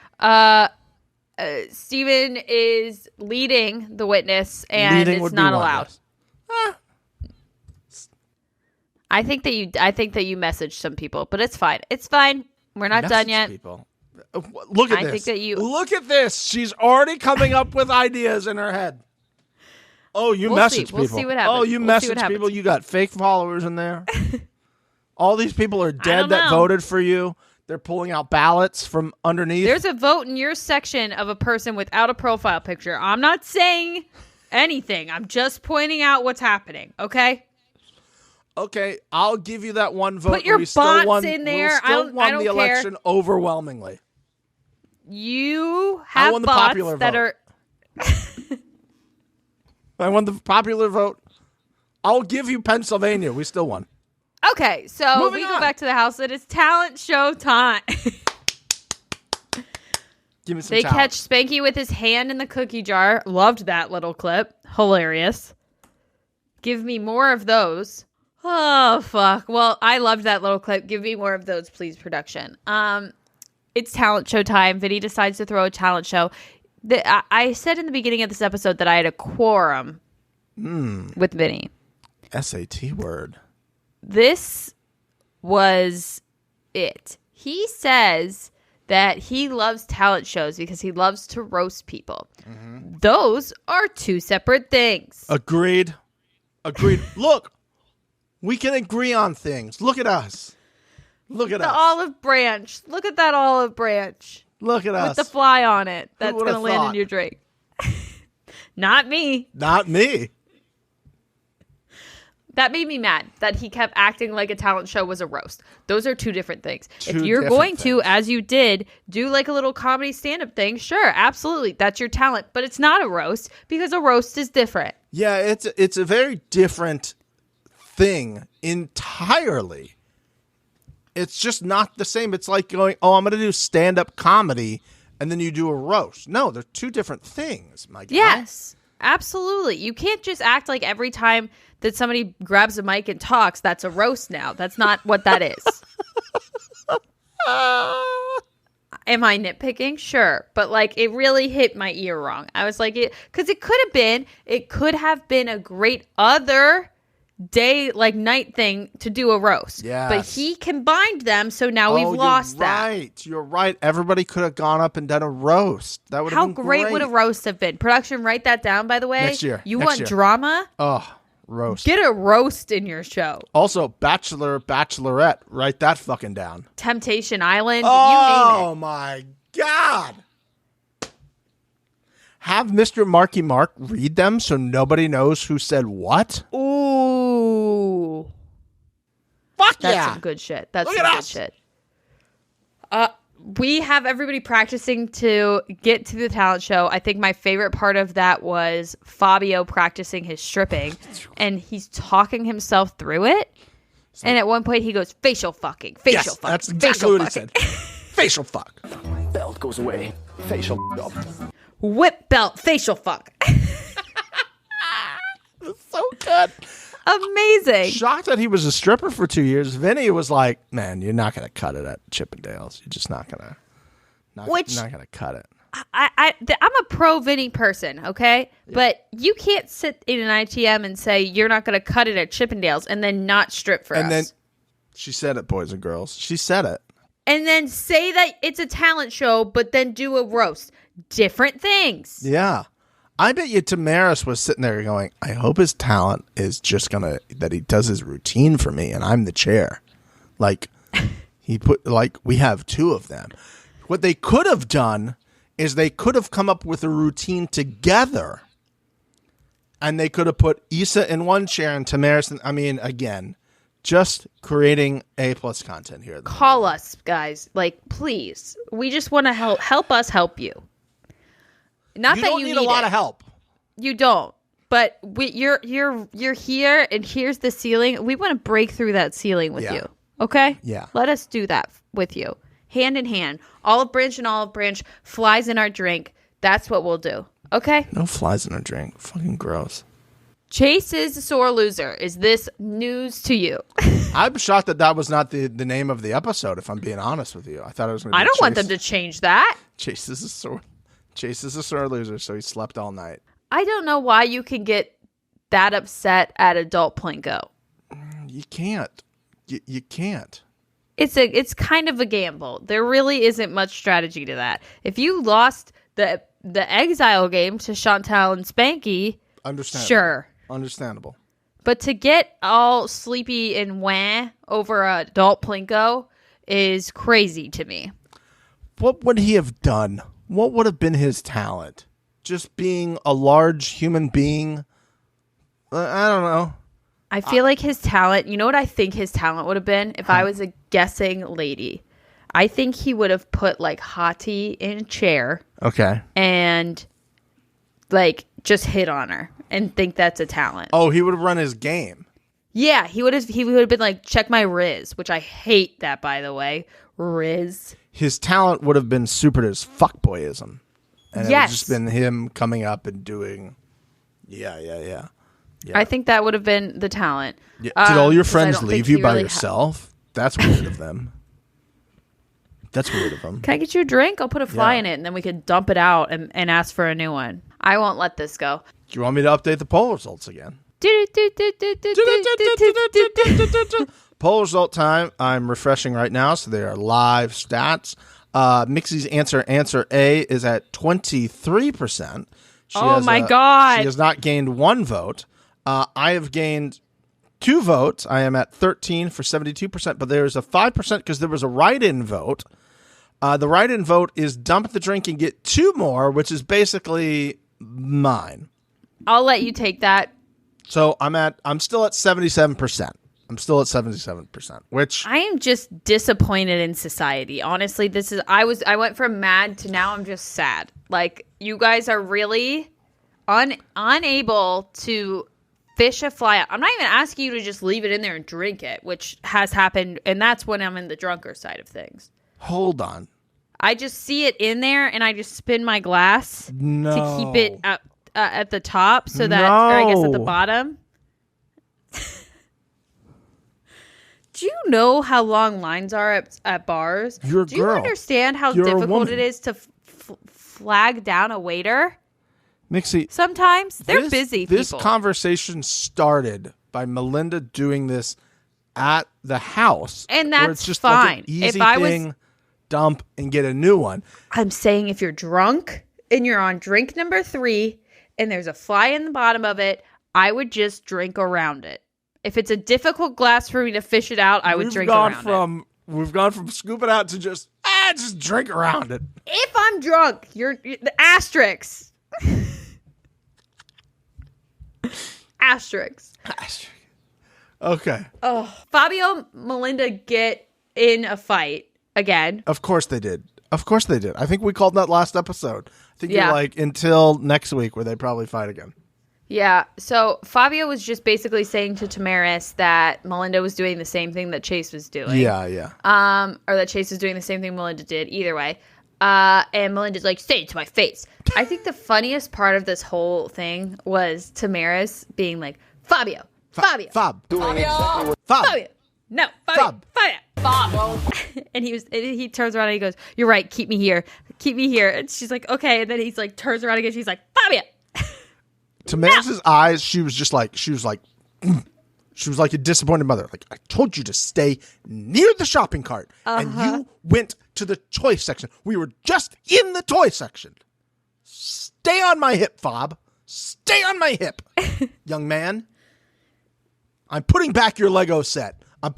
Stephen is leading the witness, and it's not allowed. I think that you messaged some people, but it's fine. It's fine. We're not done yet. People. Look at this. I think that Look at this. She's already coming up with ideas in her head. Oh, you message people. We'll see what happens. Oh, you message people. You got fake followers in there. All these people are dead that voted for you. They're pulling out ballots from underneath. There's a vote in your section of a person without a profile picture. I'm not saying anything. I'm just pointing out what's happening. Okay. Okay, I'll give you that one vote. Put your bots in there. I don't the care. election overwhelmingly. You have bots that are. I won the popular vote. I'll give you Pennsylvania. We still won. Okay, so we go back to the house. It is talent show time. Give me some They talent. catch Spanky with his hand in the cookie jar. Loved that little clip. Hilarious. Give me more of those. Oh, fuck. Well, I loved that little clip. Give me more of those, please, production. It's talent show time. Vinny decides to throw a talent show. I said in the beginning of this episode that I had a quorum with Vinny. SAT word. This was it. He says that he loves talent shows because he loves to roast people. Mm-hmm. Those are two separate things. Agreed. Look, we can agree on things. Look at us. Look at us. The olive branch. Look at that olive branch. Look at us. With the fly on it. That's going to land thought? in your drink. Not me. Not me. That made me mad that he kept acting like a talent show was a roast. Those are two different things. If Two you're different going to, things. as you did, do like a little comedy stand-up thing, sure, absolutely. That's your talent. But it's not a roast because a roast is different. Yeah, it's a very different thing entirely. It's just not the same. It's like going, oh, I'm going to do stand-up comedy, and then you do a roast. No, they're two different things, my guy. Yes, absolutely. You can't just act like every time that somebody grabs a mic and talks, that's a roast now. That's not what that is. Am I nitpicking? Sure. But like it really hit my ear wrong. I was like, because it could have been a great other day, like night thing to do a roast. Yes. But he combined them. So now we've lost that. Right. You're right. Everybody could have gone up and done a roast. That would have How been great would a roast have been? Production, write that down, by the way. Next year. You Next want year. drama? Oh, roast. Get a roast in your show. Also, Bachelor, Bachelorette. Write that fucking down. Temptation Island. Oh, You name it. my God. Have Mr. Marky Mark read them so nobody knows who said what? Ooh. Fuck That's yeah. some good shit. That's Look some at good us. shit. We have everybody practicing to get to the talent show. I think my favorite part of that was Fabio practicing his stripping, and he's talking himself through it. And at one point he goes, facial fucking, facial Yes, fucking. that's exactly facial what he fucking. said. Facial fuck. Belt goes away. Facial up. Whip belt, facial fuck. So good. Amazing. Shocked that he was a stripper for 2 years. Vinny was like, man, you're not going to cut it at Chippendales. You're just not going to. Not going to cut it. I'm a pro Vinny person, okay? Yeah. But you can't sit in an ITM and say you're not going to cut it at Chippendales and then not strip for us. And then she said it, boys and girls. She said it. And then say that it's a talent show, but then do a roast. Different things. Yeah. I bet you Tamaris was sitting there going, I hope his talent is just going to, that he does his routine for me and I'm the chair. Like, we have two of them. What they could have done is they could have come up with a routine together. And they could have put Issa in one chair and Tamaris again, just creating A+ content here. Call us, guys. Like, please. We just want to help us help you. Not you that don't you need a lot of help. You don't. But you're here, and here's the ceiling. We want to break through that ceiling with you. Okay? Yeah. Let us do that with you. Hand in hand. Olive branch and olive branch. Flies in our drink. That's what we'll do. Okay? No flies in our drink. Fucking gross. Chase is a sore loser. Is this news to you? I'm shocked that was not the name of the episode, if I'm being honest with you. I thought it was going to be I don't want them to change that. Chase is a sore loser, so he slept all night. I don't know why you can get that upset at adult Plinko. You can't. You can't. It's kind of a gamble. There really isn't much strategy to that. If you lost the exile game to Chantal and Spanky, Understandable. sure. Understandable. But to get all sleepy and wah over adult Plinko is crazy to me. What would he have done? What would have been his talent? Just being a large human being? I don't know. I feel like his talent, you know what I think his talent would have been if I was a guessing lady? I think he would have put like Hati in a chair. Okay. And like just hit on her and think that's a talent. Oh, he would have run his game. Yeah, he would have been like, check my Riz, which I hate that, by the way. Riz. His talent would have been super as fuckboyism. And it would have Yes. just been him coming up and doing yeah. I think that would have been the talent. Did all your 'cause I friends don't leave think you he by really yourself? That's weird of them. That's weird of them. Can I get you a drink? I'll put a fly Yeah. in it, and then we could dump it out and ask for a new one. I won't let this go. Do you want me to update the poll results again? Poll result time. I'm refreshing right now, so they are live stats. Mixie's answer A is at 23%. Oh my God. She has not gained one vote. I have gained 2 votes. I am at 13 for 72%, but there is a 5% because there was a write-in vote. The write-in vote is dump the drink and get 2 more, which is basically mine. I'll let you take that. So I'm still at 77%. I'm still at 77%, which I am just disappointed in society. Honestly, I went from mad to now I'm just sad. Like, you guys are really unable to fish a fly out. I'm not even asking you to just leave it in there and drink it, which has happened, and that's when I'm in the drunker side of things. hold on. I just see it in there, and I just spin my glass to keep it at the top, so that, or I guess at the bottom. Do you know how long lines are at bars? You're a Do you girl. understand how You're a difficult woman. it is to flag down a waiter? Mixie, Sometimes they're busy This people. conversation started by Melinda doing this at the house, And where that's it's just fine. Like an easy If I was- thing, dump and get a new one. I'm saying if you're drunk and you're on drink number 3 and there's a fly in the bottom of it, I would just drink around it. If it's a difficult glass for me to fish it out, I would drink around it. We've gone from scoop it out to just drink around it. If I'm drunk, you're the asterisk. Asterisk. Okay. Fabio, Melinda get in a fight again. Of course they did. I think we called that last episode. I think Yeah. you're like until next week where they probably fight again. Yeah. So Fabio was just basically saying to Tamaris that Melinda was doing the same thing that Chase was doing. Yeah. Or that Chase was doing the same thing Melinda did. Either way. And Melinda's like, say it to my face. I think the funniest part of this whole thing was Tamaris being like, Fabio. Fab. Fabio. No, Fabio. And he turns around and he goes, you're right. Keep me here. And she's like, okay. And then he's like, turns around again. She's like, Fabio. Tamaris' eyes, she was like a disappointed mother. Like, I told you to stay near the shopping cart, and you went to the toy section. We were just in the toy section. Stay on my hip, Fob. Stay on my hip, young man. I'm putting back your Lego set. And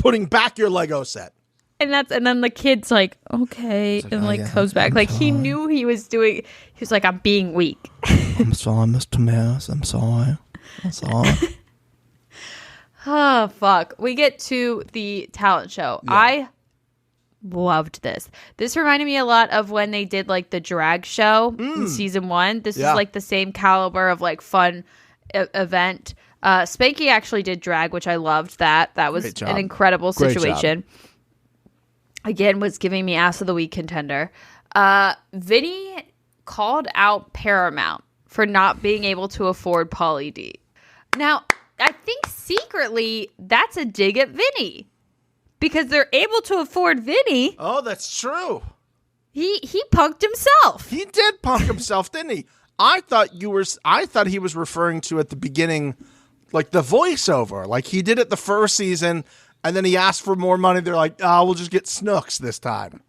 then the kid's like, okay, comes back. Like, he knew he was like, I'm being weak. I'm sorry, Mr. Tamaris. I'm sorry. Oh, fuck. We get to the talent show. Yeah. I loved this. This reminded me a lot of when they did, like, the drag show in season 1. This is, like, the same caliber of, like, fun event. Spanky actually did drag, which I loved that. That was an incredible situation. Again, was giving me ass of the week contender. Vinny called out Paramount for not being able to afford Pauly D. Now, I think secretly that's a dig at Vinny because they're able to afford Vinny. Oh, that's true. He punked himself. He did punk himself, didn't he? I thought he was referring to at the beginning, like the voiceover. Like he did it the first season, and then he asked for more money. They're like, we'll just get Snooks this time.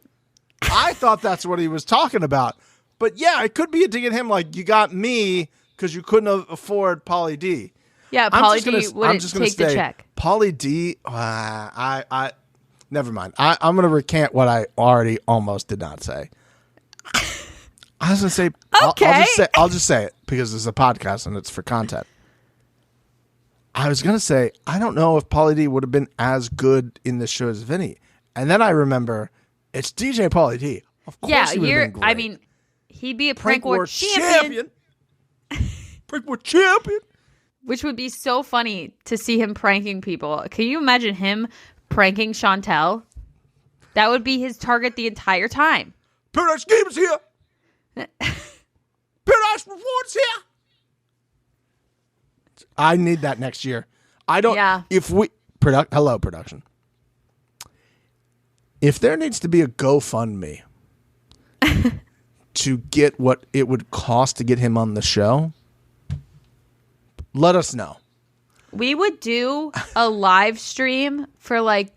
I thought that's what he was talking about. But yeah, it could be a dig at him, like you got me because you couldn't afford Pauly D. Yeah, Pauly D wouldn't take the check. Pauly D, I never mind. I'm going to recant what I already almost did not say. I was going to say, okay. I'll just say it because it's a podcast and it's for content. I was going to say, I don't know if Pauly D would have been as good in this show as Vinny. And then I remember it's DJ Pauly D. Of course he would have been great. I mean, he'd be a prank war champion. Prank war champion. Which would be so funny to see him pranking people. Can you imagine him pranking Chantel? That would be his target the entire time. Paradise Games here. Paradise Rewards here. I need that next year. I don't. Yeah. Hello, production. If there needs to be a GoFundMe to get what it would cost to get him on the show, let us know. We would do a live stream for like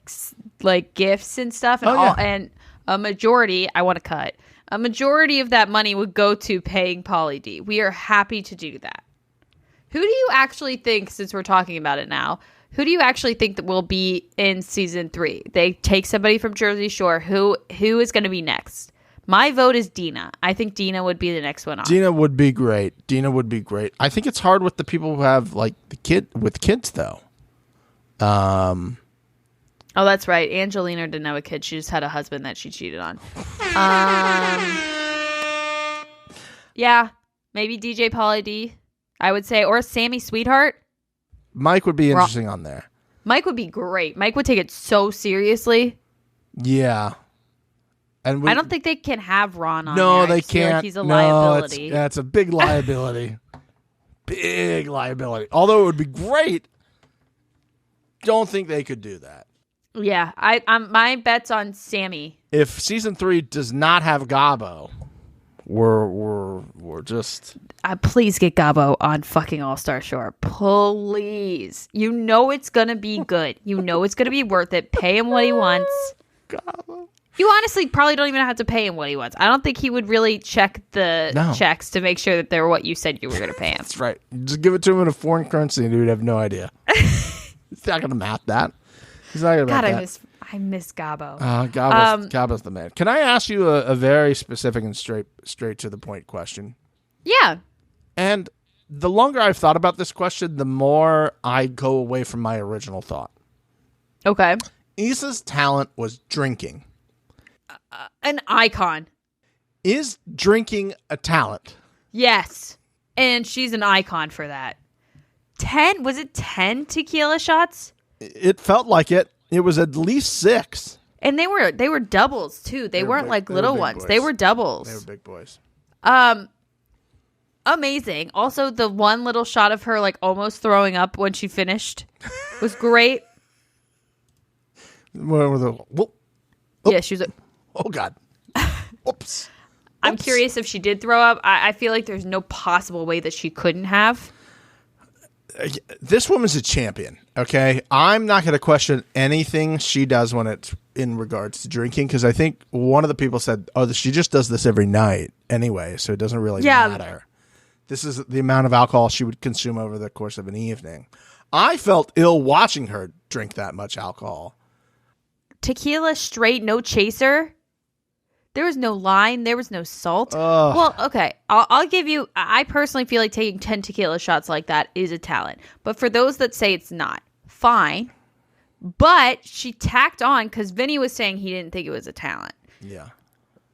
gifts and stuff, and and a majority. I want to cut. A majority of that money would go to paying Pauly D. We are happy to do that. Who do you actually think, since we're talking about it now, who do you actually think that will be in season 3? They take somebody from Jersey Shore. Who is going to be next? My vote is Dina. I think Dina would be the next one on. Dina would be great. I think it's hard with the people who have like kids though. Oh, that's right. Angelina didn't have a kid. She just had a husband that she cheated on. Yeah, maybe DJ Pauly D, I would say, or Sammy Sweetheart. Mike would be interesting on there. Mike would be great. Mike would take it so seriously. Yeah. And I don't think they can have Ron on No, there. they can't. Like he's a liability. It's a big liability. Big liability. Although it would be great. Don't think they could do that. Yeah, I'm my bet's on Sammy. If season 3 does not have Gabo, we're just please get Gabo on fucking All-Star Shore. Please. You know it's going to be good. You know it's going to be worth it. Pay him what he wants. Gabo. You honestly probably don't even have to pay him what he wants. I don't think he would really check the checks to make sure that they're what you said you were going to pay him. That's right. Just give it to him in a foreign currency and he would have no idea. He's not going to map that. He's not going to map that. I miss Gabo. Gabo's the man. Can I ask you a very specific and straight to the point question? Yeah. And the longer I've thought about this question, the more I go away from my original thought. Okay. Issa's talent was drinking. An icon. Is drinking a talent? Yes. And she's an icon for that. 10? Was it 10 tequila shots? It felt like it. It was at least 6. And they were doubles too. They weren't like little ones. Boys. They were doubles. They were big boys. Amazing. Also, the one little shot of her like almost throwing up when she finished was great. Yeah, she was like, oh God. Oops. I'm curious if she did throw up. I feel like there's no possible way that she couldn't have. This woman's a champion, okay? I'm not going to question anything she does when it's in regards to drinking, because I think one of the people said, oh, she just does this every night anyway, so it doesn't really matter. This is the amount of alcohol she would consume over the course of an evening. I felt ill watching her drink that much alcohol. Tequila straight, no chaser. There was no lime. There was no salt. Well, okay. I'll give you... I personally feel like taking 10 tequila shots like that is a talent. But for those that say it's not, fine. But she tacked on because Vinny was saying he didn't think it was a talent. Yeah.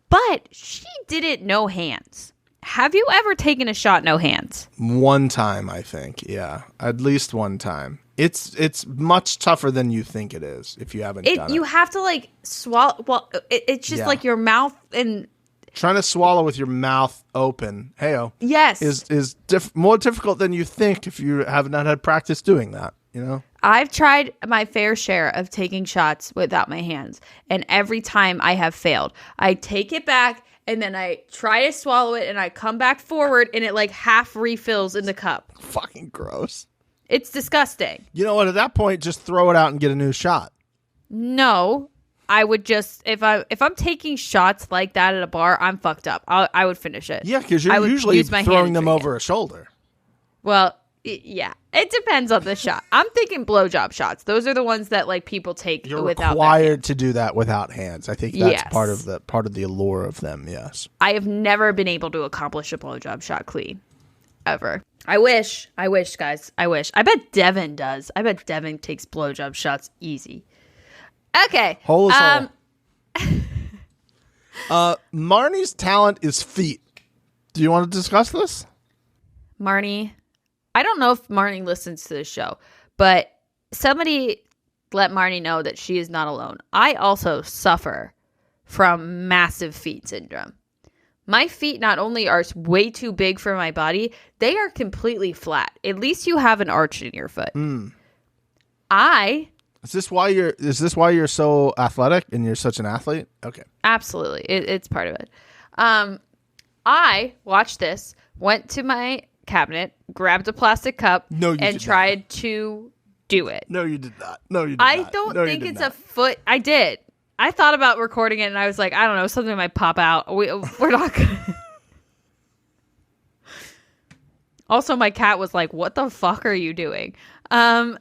But she did it no hands. Have you ever taken a shot no hands? One time, I think. Yeah. At least one time. It's much tougher than you think it is if you haven't done it. You have to like swallow. Well, it's just like your mouth and trying to swallow with your mouth open. Heyo. Yes, is more difficult than you think if you have not had practice doing that. You know, I've tried my fair share of taking shots without my hands, and every time I have failed. I take it back and then I try to swallow it, and I come back forward, and it like half refills in the cup. Fucking gross. It's disgusting. You know what? At that point, just throw it out and get a new shot. No, I would just if I'm taking shots like that at a bar, I'm fucked up. I would finish it. Yeah, because you're usually throwing them over a shoulder. Well, yeah, it depends on the shot. I'm thinking blowjob shots. Those are the ones that like people take You're without. Required to do that without hands. I think that's part of the allure of them. Yes, I have never been able to accomplish a blowjob shot clean, ever. I wish, guys. I wish. I bet Devin does. I bet Devin takes blowjob shots easy. Okay. Hole is hole. Marnie's talent is feet. Do you want to discuss this? Marnie, I don't know if Marnie listens to this show, but somebody let Marnie know that she is not alone. I also suffer from massive feet syndrome. My feet not only are way too big for my body, they are completely flat. At least you have an arch in your foot. Is this why you're so athletic and you're such an athlete? Okay. Absolutely. It's part of it. I watched this, went to my cabinet, grabbed a plastic cup, and tried to do it. No, you did not. No, you did not. I don't think it's a foot. I did. I thought about recording it, and I was like, I don't know, something might pop out. We're not gonna. Also, my cat was like, what the fuck are you doing? I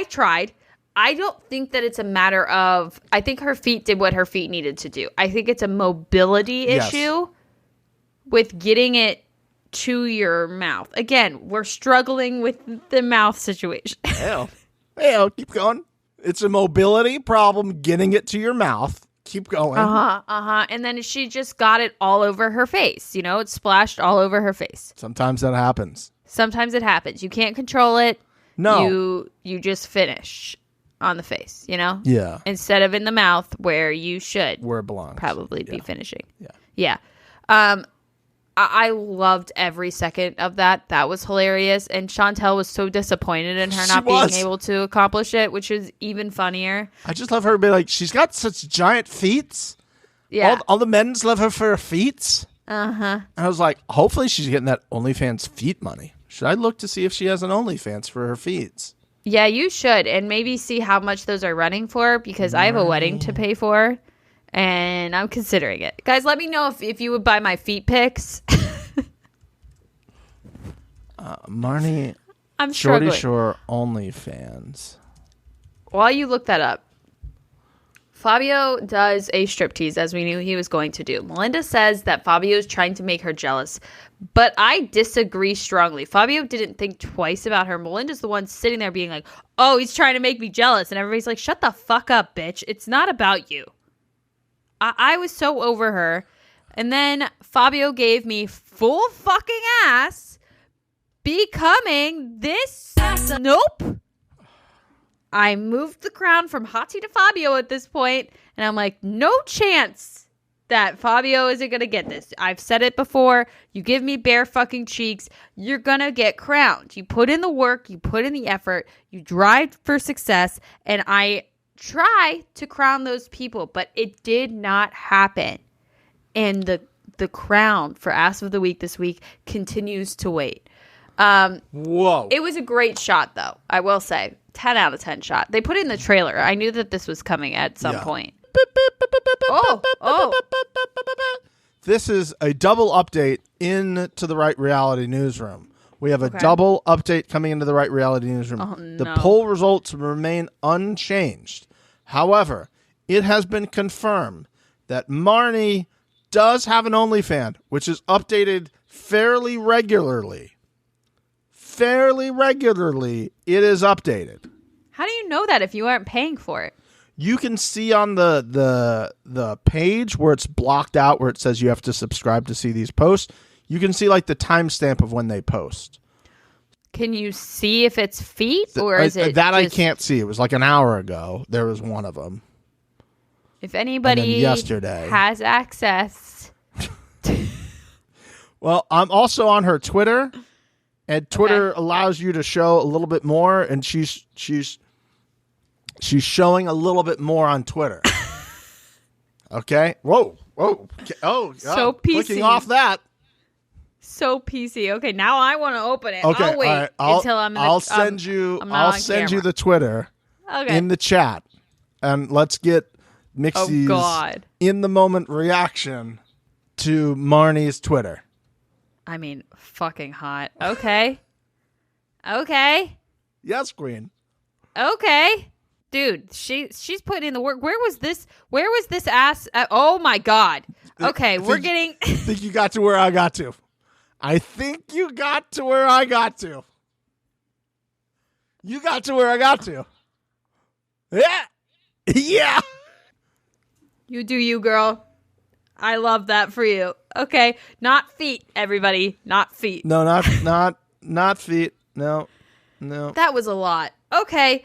tried. I don't think that it's a matter of, I think her feet did what her feet needed to do. I think it's a mobility issue with getting it to your mouth. Again, we're struggling with the mouth situation. Hey, keep going. It's a mobility problem getting it to your mouth. Keep going. And then she just got it all over her face. You know, it splashed all over her face. Sometimes that happens. Sometimes it happens. You can't control it. No. You just finish on the face, you know? Yeah. Instead of in the mouth where you should. Where it belongs. Probably be finishing. Yeah. I loved every second of that. That was hilarious. And Chantel was so disappointed in her not being able to accomplish it, which is even funnier. I just love her be like, she's got such giant feet. Yeah. All the men's love her for her feet. And I was like, hopefully she's getting that OnlyFans feet money. Should I look to see if she has an OnlyFans for her feet? Yeah, you should. And maybe see how much those are running for, because I have a wedding to pay for. And I'm considering it. Guys, let me know if you would buy my feet pics. Marnie, I'm struggling. Shorty Shore OnlyFans. While you look that up, Fabio does a striptease, as we knew he was going to do. Melinda says that Fabio is trying to make her jealous, but I disagree strongly. Fabio didn't think twice about her. Melinda's the one sitting there being like, oh, he's trying to make me jealous. And everybody's like, shut the fuck up, bitch. It's not about you. I was so over her. And then Fabio gave me full fucking ass becoming this. Nope. I moved the crown from Hottie to Fabio at this point, and I'm like, no chance that Fabio isn't going to get this. I've said it before. You give me bare fucking cheeks, you're going to get crowned. You put in the work, you put in the effort, you drive for success, and I try to crown those people, but it did not happen. And the crown for Ass of the Week this week continues to wait. Whoa. It was a great shot, though, I will say. 10 out of 10 shot. They put it in the trailer. I knew that this was coming at some point. This is a double update into the Right Reality Newsroom. We have a double update coming into the Right Reality Newsroom. Oh, no. The poll results remain unchanged. However, it has been confirmed that Marnie does have an OnlyFans, which is updated fairly regularly. It is updated. How do you know that if you aren't paying for it? You can see on the page where it's blocked out, where it says you have to subscribe to see these posts. You can see like the timestamp of when they post. Can you see if it's feet or is it that? I just, can't see. It was like an hour ago. There was one of them. If anybody yesterday has access. Well, I'm also on her Twitter. And Twitter allows you to show a little bit more, and she's showing a little bit more on Twitter. Okay. Whoa. Oh, so PC. Clicking off that. So PC. Okay, now I want to open it. Okay, I'll wait until I'm. I'll send you the Twitter in the chat, and let's get Mixie's in the moment reaction to Marnie's Twitter. I mean, fucking hot. Okay. Yes, Queen. Okay. Dude, she's putting in the work. Where was this ass? Oh my God. Okay, we're getting. I think you got to where I got to. You got to where I got to. Yeah. Yeah. You do you, girl. I love that for you. Okay, not feet, everybody. Not feet. No, not feet. No. That was a lot. Okay.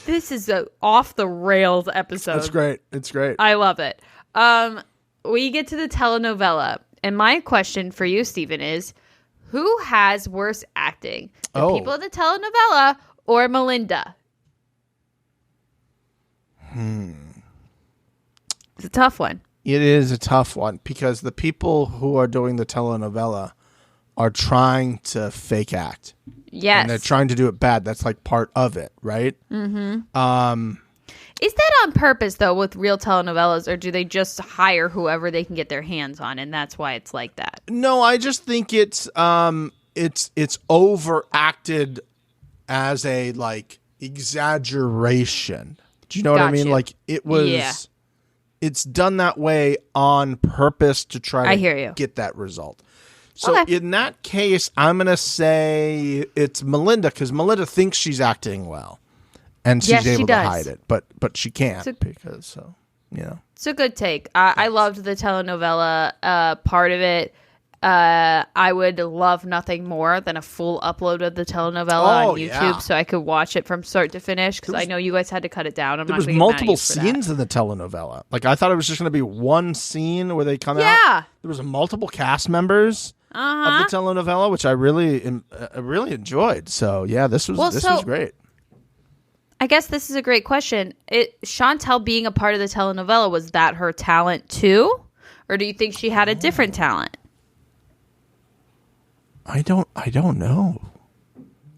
This is a off the rails episode. That's great. It's great. I love it. We get to the telenovela, and my question for you, Stephen, is who has worse acting? The people in the telenovela or Melinda? It's a tough one. It is a tough one because the people who are doing the telenovela are trying to fake act. Yes. And they're trying to do it bad. That's like part of it, right? Mm-hmm. Is that on purpose, though, with real telenovelas, or do they just hire whoever they can get their hands on, and that's why it's like that? No, I just think it's it's overacted as a like exaggeration. Do you know what I mean? Like it was it's done that way on purpose to try to get that result. So in that case, I'm going to say it's Melinda, because Melinda thinks she's acting well and she's able to hide it, but she can't because so, you know. It's a good take. I loved the telenovela part of it. I would love nothing more than a full upload of the telenovela on YouTube so I could watch it from start to finish, because I know you guys had to cut it down. There was multiple scenes in the telenovela. Like, I thought it was just going to be one scene where they come out. There was multiple cast members of the telenovela, which I really enjoyed. So, yeah, this was great. I guess this is a great question. Chantel being a part of the telenovela, was that her talent too? Or do you think she had a different talent? I don't know.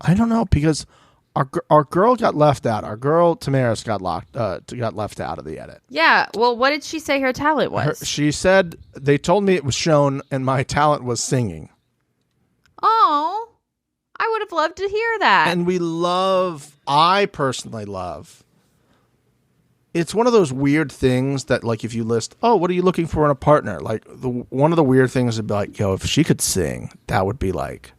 I don't know, because our girl got left out. Our girl Tamaris got left out of the edit. Yeah. Well, what did she say her talent was? She said they told me it was shown, and my talent was singing. Oh, I would have loved to hear that. And I personally love. It's one of those weird things that, like, if you list, what are you looking for in a partner? Like, one of the weird things would be like, if she could sing, that would be, like,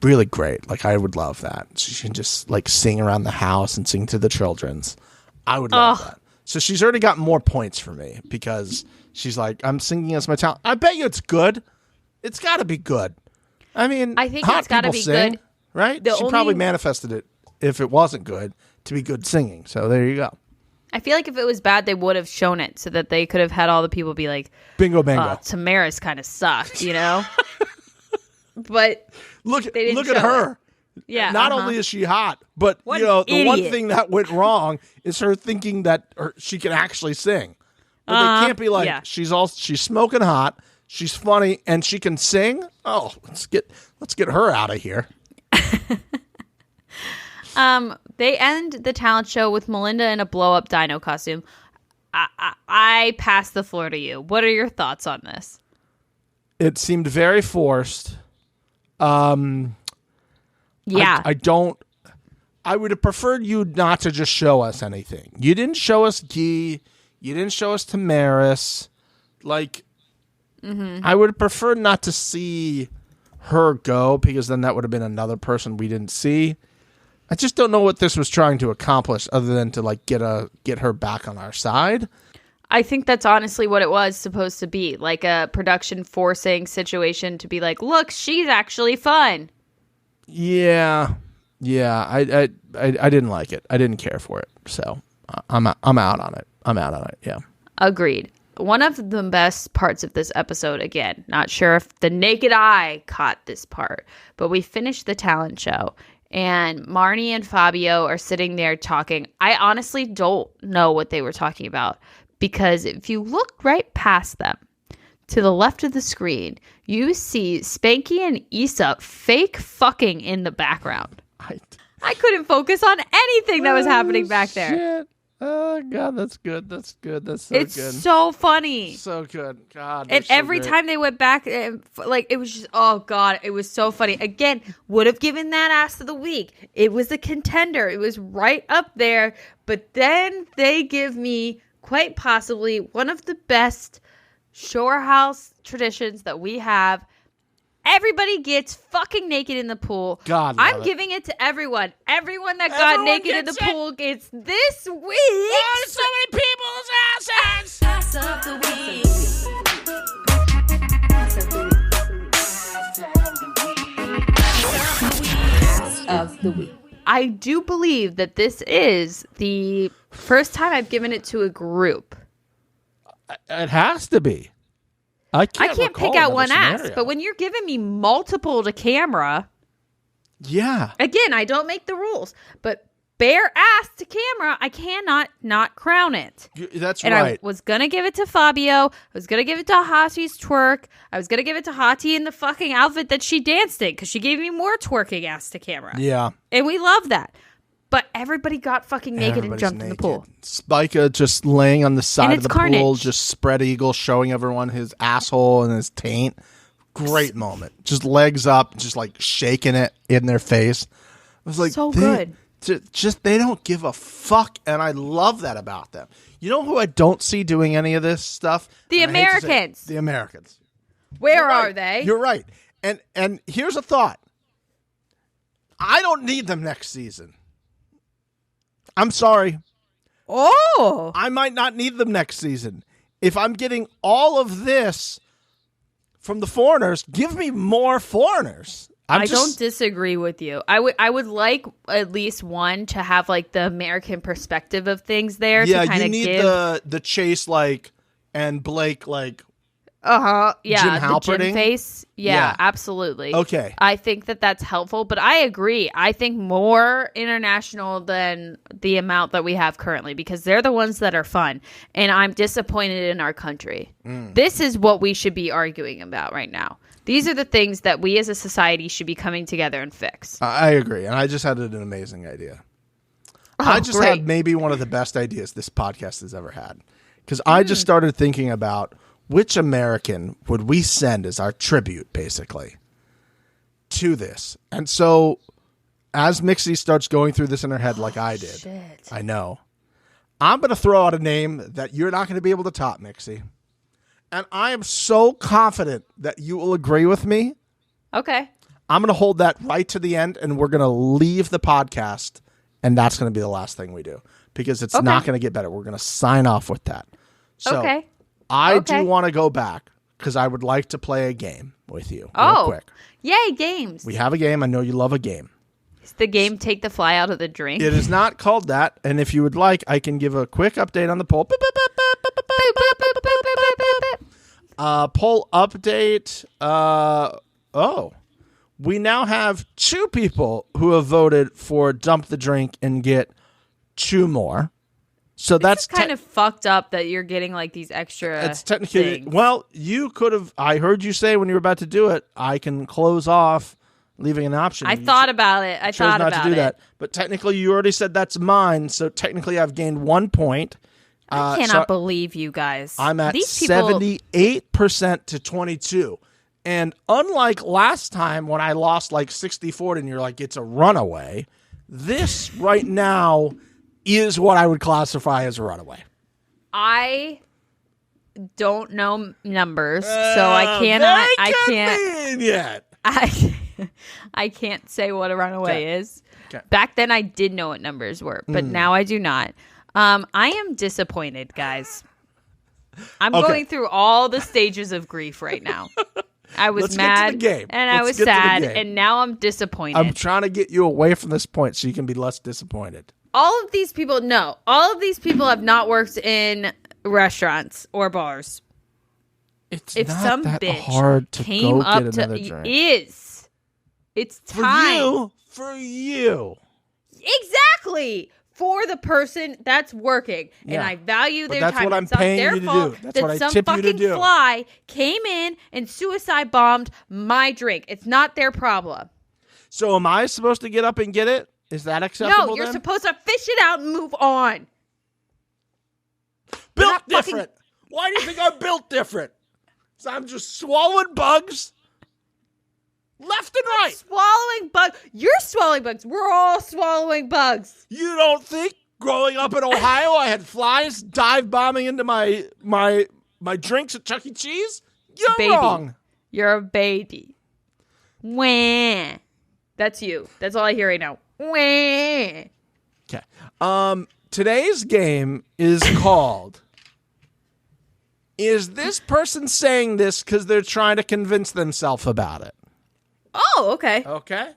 really great. Like, I would love that. She can just, like, sing around the house and sing to the children's. I would love that. So she's already got more points for me, because she's like, I'm singing as my talent. I bet you it's good. It's got to be good. I mean, I think it's got to be good. Right? She probably manifested it, if it wasn't good, to be good singing. So there you go. I feel like if it was bad, they would have shown it so that they could have had all the people be like, bingo, bango. Tamaris kind of sucked, you know? But look at her. It. Yeah. Not only is she hot, but the one thing that went wrong is her thinking that she can actually sing. But they can't be like, she's smoking hot, she's funny, and she can sing. Oh, let's get her out of here. They end the talent show with Melinda in a blow-up dino costume. I pass the floor to you. What are your thoughts on this? It seemed very forced. I would have preferred you not to just show us anything. You didn't show us Guy. You didn't show us Tamaris. Like, I would have preferred not to see her go, because then that would have been another person we didn't see. I just don't know what this was trying to accomplish, other than to like get her back on our side. I think that's honestly what it was supposed to be, like a production forcing situation to be like, look, she's actually fun. Yeah. I didn't like it. I didn't care for it. So I'm out on it. Yeah. Agreed. One of the best parts of this episode, again, not sure if the naked eye caught this part, but we finished the talent show. And Marnie and Fabio are sitting there talking. I honestly don't know what they were talking about, because if you look right past them to the left of the screen, you see Spanky and Issa fake fucking in the background. I couldn't focus on anything that was happening back there. Shit. Oh, God, that's good. That's so good. It's so funny. So good. God. And every time they went back, like, it was just, oh, God, it was so funny. Again, would have given that ass of the week. It was a contender. It was right up there. But then they give me quite possibly one of the best shore house traditions that we have. Everybody gets fucking naked in the pool. God, I'm giving it to everyone. Everyone that got naked in the pool gets this week. Oh, so many people's asses. Ass of the week. Ass of the week. I do believe that this is the first time I've given it to a group. It has to be. I can't pick out one ass, but when you're giving me multiple to camera, yeah. Again, I don't make the rules, but bare ass to camera, I cannot not crown it. That's and right. I was gonna give it to Fabio. I was gonna give it to Hati's twerk. I was gonna give it to Hati in the fucking outfit that she danced in, because she gave me more twerking ass to camera. Yeah, and we love that. But everybody got fucking naked and jumped in the pool. Spica just laying on the side of the carnage. pool, just spread eagle, showing everyone his asshole and his taint. great moment. Just legs up, just like shaking it in their face. I was like, so good. They don't give a fuck, and I love that about them. You know who I don't see doing any of this stuff? The Americans. The Americans. Where are they? You're right. And here's a thought. I don't need them next season. I'm sorry. Oh. I might not need them next season. If I'm getting all of this from the foreigners, give me more foreigners. I don't disagree with you. I would like at least one to have like the American perspective of things there. Yeah, to kind you of need give the Chase and Blake yeah, Jim the Halperding? Jim face. Yeah, absolutely. Okay. I think that's helpful, but I agree. I think more international than the amount that we have currently because they're the ones that are fun, and I'm disappointed in our country. This is what we should be arguing about right now. These are the things that we as a society should be coming together and fix. I agree, and I just had an amazing idea. I just great. had maybe one of the best ideas this podcast has ever had because I just started thinking about which American would we send as our tribute, basically, to this. And so as Mixie starts going through this in her head like I did, Shit. I know, I'm going to throw out a name that you're not going to be able to top, Mixie. And I am so confident that you will agree with me. Okay. I'm going to hold that right to the end, and we're going to leave the podcast, and that's going to be the last thing we do because it's not going to get better. We're going to sign off with that. So I do want to go back because I would like to play a game with you real quick. Yay, games. We have a game. I know you love a game. Is the game Take the Fly Out of the Drink? It is not called that, and if you would like, I can give a quick update on the poll. Poll update. We now have 2 people who have voted for dump the drink and get 2 more. So that's kind of fucked up that you're getting like these extra. It's technically things. Well, you could have. I heard you say when you were about to do it, I can close off, leaving an option. I thought about it. I thought about it. Chose not to do that, but technically, you already said that's mine. So technically, I've gained 1 point. I cannot believe you guys. I'm at these 78% to 22. And unlike last time when I lost like 64 and you're like, it's a runaway, this right now is what I would classify as a runaway. I don't know numbers, so I cannot. I can't yet. I can't say what a runaway is. Okay. Back then, I did know what numbers were, but now I do not. I am disappointed, guys. I'm going through all the stages of grief right now. I was mad and I was sad, and now I'm disappointed. I'm trying to get you away from this point so you can be less disappointed. All of these people have not worked in restaurants or bars. It's if not some that bitch hard to came go up get to another drink. It's time for you. Exactly. For the person that's working, and I value their time. That's what I'm paying you to do. That's what I tip you to do. Some fucking fly came in and suicide bombed my drink. It's not their problem. So am I supposed to get up and get it? Is that acceptable? No, you're supposed to fish it out and move on. Built different. Why do you think I'm built different? So I'm just swallowing bugs left and right. Swallowing bugs. You're swallowing bugs. We're all swallowing bugs. You don't think growing up in Ohio I had flies dive bombing into my drinks at Chuck E. Cheese? You're wrong. You're a baby. Wah. That's you. That's all I hear right now. Wah. Okay. Today's game is called Is This Person Saying This Because They're Trying to Convince Themselves About It? Oh, okay. Okay?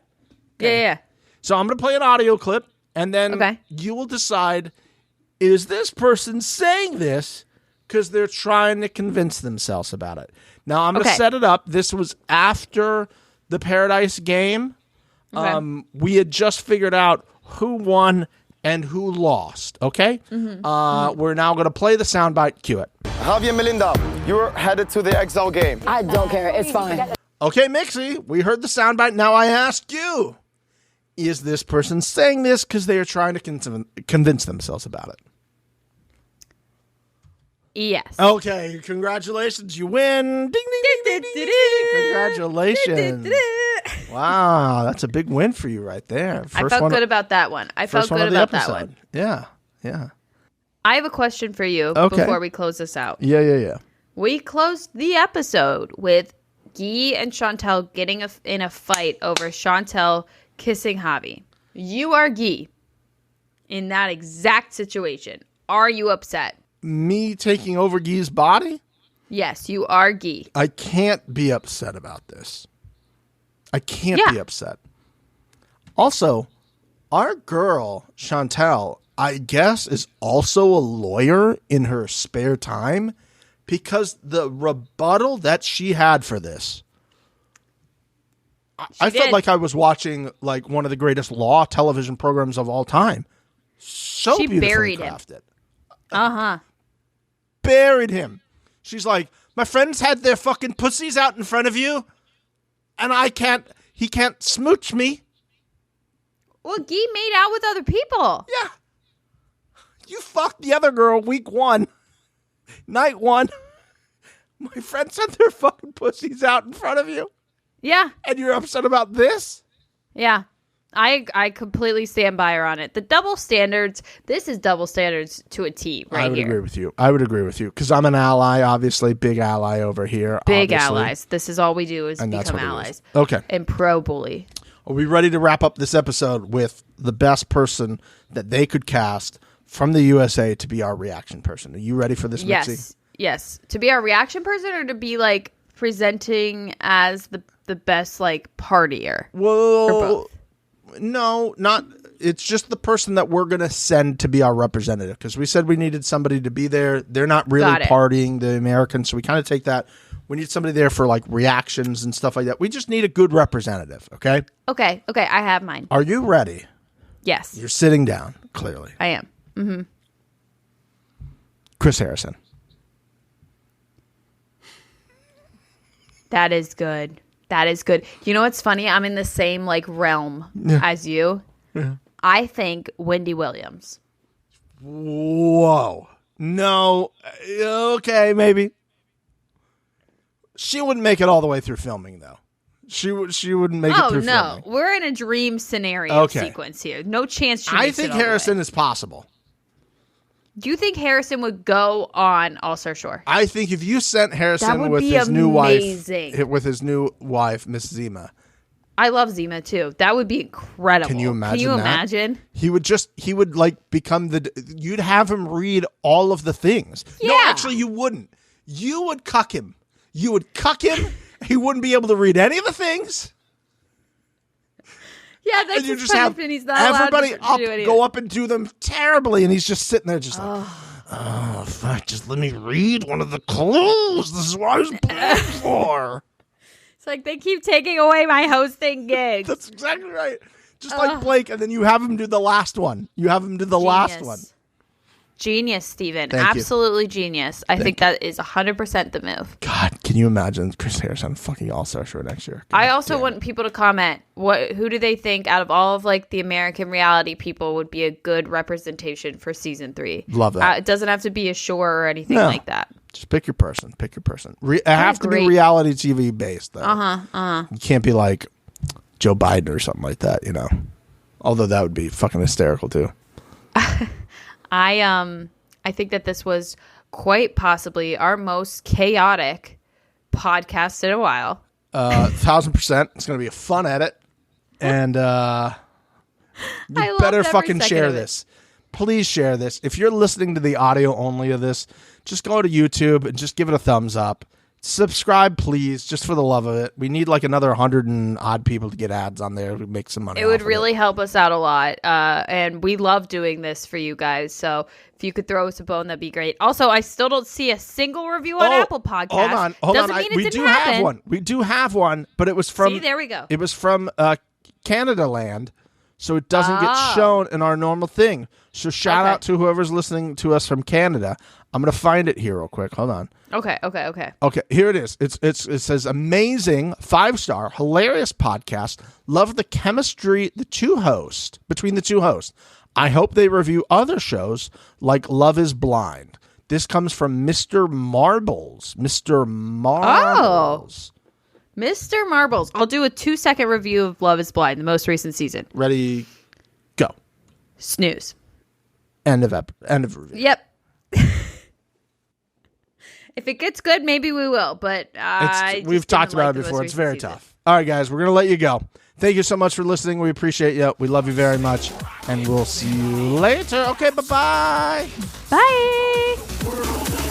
Yeah. So I'm going to play an audio clip, and then you will decide, is this person saying this because they're trying to convince themselves about it? Now, I'm going to set it up. This was after the Paradise game. Okay. We had just figured out who won and who lost, okay? We're now going to play the soundbite. Cue it. Javier Melinda, you're headed to the Exile game. I don't care. It's fine. Okay, Mixie, we heard the soundbite. Now I ask you, is this person saying this because they are trying to convince themselves about it? Yes. Okay, congratulations. You win. Ding, ding, ding, ding, ding, ding. Congratulations. Wow, that's a big win for you right there. I felt good about that one. I felt good about that one. Yeah. I have a question for you before we close this out. Yeah. We closed the episode with Guy and Chantel getting in a fight over Chantel kissing Javi. You are Guy in that exact situation. Are you upset? Me taking over Guy's body? Yes, you are Guy. I can't be upset about this. I can't be upset. Also, our girl, Chantel, I guess, is also a lawyer in her spare time because the rebuttal that she had for this, I felt like I was watching like one of the greatest law television programs of all time. So she beautifully buried crafted. him. Buried him. She's like, my friends had their fucking pussies out in front of you, and he can't smooch me. Well, Guy made out with other people. Yeah. You fucked the other girl week 1. Night 1. My friends had their fucking pussies out in front of you. Yeah. And you're upset about this? Yeah. I completely stand by her on it. The double standards, this is double standards to a T right here. I would agree with you. Because I'm an ally, obviously. Big ally over here. Big obviously. allies. This is all we do is become allies. Okay. And pro-bully. Are we ready to wrap up this episode with the best person that they could cast from the USA to be our reaction person? Are you ready for this, Mitzi? Yes. To be our reaction person or to be like presenting as the best like partier? Well, or both? No, not. It's just the person that we're going to send to be our representative because we said we needed somebody to be there. They're not really partying, the Americans, so we kind of take that. We need somebody there for like reactions and stuff like that. We just need a good representative, okay? Okay, I have mine. Are you ready? Yes. You're sitting down, clearly. I am. Mm-hmm. Chris Harrison. That is good. You know what's funny? I'm in the same like realm as you. Yeah. I think Wendy Williams. Whoa. No. Okay, maybe. She wouldn't make it all the way through filming, though. She wouldn't make it through filming. We're in a dream scenario sequence here. No chance she makes it all the way. I think Harrison is possible. Do you think Harrison would go on All Star Shore? I think if you sent Harrison with his new wife, Miss Zima. I love Zima too. That would be incredible. Can you imagine? He would like become you'd have him read all of the things. Yeah. No, actually you wouldn't. You would cuck him. He wouldn't be able to read any of the things. Yeah, that's you just have he's not everybody go up and do them terribly, and he's just sitting there just like, oh, fuck, just let me read one of the clues. This is what I was playing for. It's like they keep taking away my hosting gigs. That's exactly right. Just like Blake, and then you have him do the last one. Last one. Genius, Steven. Absolutely genius. I think that is 100% the move. God, can you imagine Chris Harrison fucking All-Star Show next year? God, I also want people to comment. Who do they think out of all of like the American reality people would be a good representation for season 3? Love that. It doesn't have to be a shore or anything like that. Just pick your person. It have to be reality TV based, though. You can't be like Joe Biden or something like that, you know. Although that would be fucking hysterical too. I think that this was quite possibly our most chaotic podcast in a while. 1,000%. It's going to be a fun edit. And you better fucking share this. Please share this. If you're listening to the audio only of this, just go to YouTube and just give it a thumbs up. Subscribe, please, just for the love of it. We need like another 100 and odd people to get ads on there to make some money. It would really help us out a lot. And we love doing this for you guys. So if you could throw us a bone, that'd be great. Also, I still don't see a single review on Apple Podcasts. Hold on. Mean it we didn't do happen. have one. We do have one, but it was from... See, there we go. It was from Canada land, so it doesn't get shown in our normal thing. So shout out to whoever's listening to us from Canada. I'm going to find it here real quick. Hold on. Okay, here it is. It says amazing, 5-star, hilarious podcast. Love the chemistry between the two hosts. I hope they review other shows like Love is Blind. This comes from Mr. Marbles. Mr. Marbles. Mr. Marbles. I'll do a 2-second review of Love is Blind, the most recent season. Ready, go. Snooze. End of review. Yep. If it gets good, maybe we will. But we've talked about it before. It's very tough. All right, guys, we're going to let you go. Thank you so much for listening. We appreciate you. We love you very much. And we'll see you later. Okay, bye-bye. Bye.